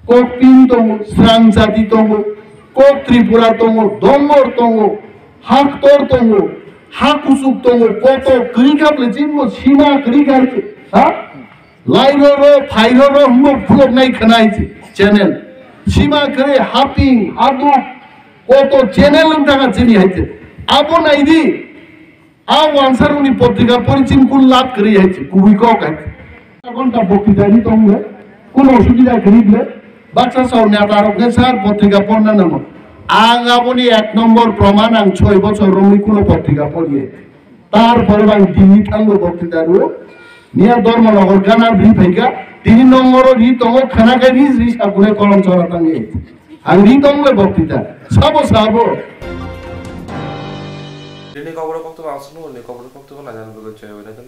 U: কোকপিন দম স্রাংচাতি দম কোক ত্রিপুরা দম দমর দম হাকতর দম হাকুসুক দম কত ক্রিকাবলে চিনব সীমা ক্রিকাইছে হ্যাঁ লাইরো ফাইরো হম ফুলক নাই খানাইছে চ্যানেল সীমা করে হাপিং আদু কত চ্যানেল টাকা চিনি হাইছে আবো নাই দি আও আনসার উনি পত্রিকা পরিচিন কোন লাভ করি হাইছে কুবি কক হাইছে ঘন্টা বক্তৃতা নি তোমরা কোন অসুবিধা করিলে বাচ্চা সব নেতারকে স্যার পত্রিকা পড়না নাম আগাবনি 1 নম্বর প্রমাণ আং 6 বছর রমি কোন পত্রিকা পড়িয়ে তারপরে বাং দিল্লি থাঙ্গো বক্তৃতারু নিয়া ধর্মনগর গানার ভি ফাইকা 3 নম্বর রি তঙ্গ খানাকে রি সাগুনে কলম চড়া তাঙ্গে আং রি তঙ্গে বক্তৃতা সাবো
A: Ini Kokborok Koktwma asal ni Kokborok Koktwma na jangan begitu cewek dan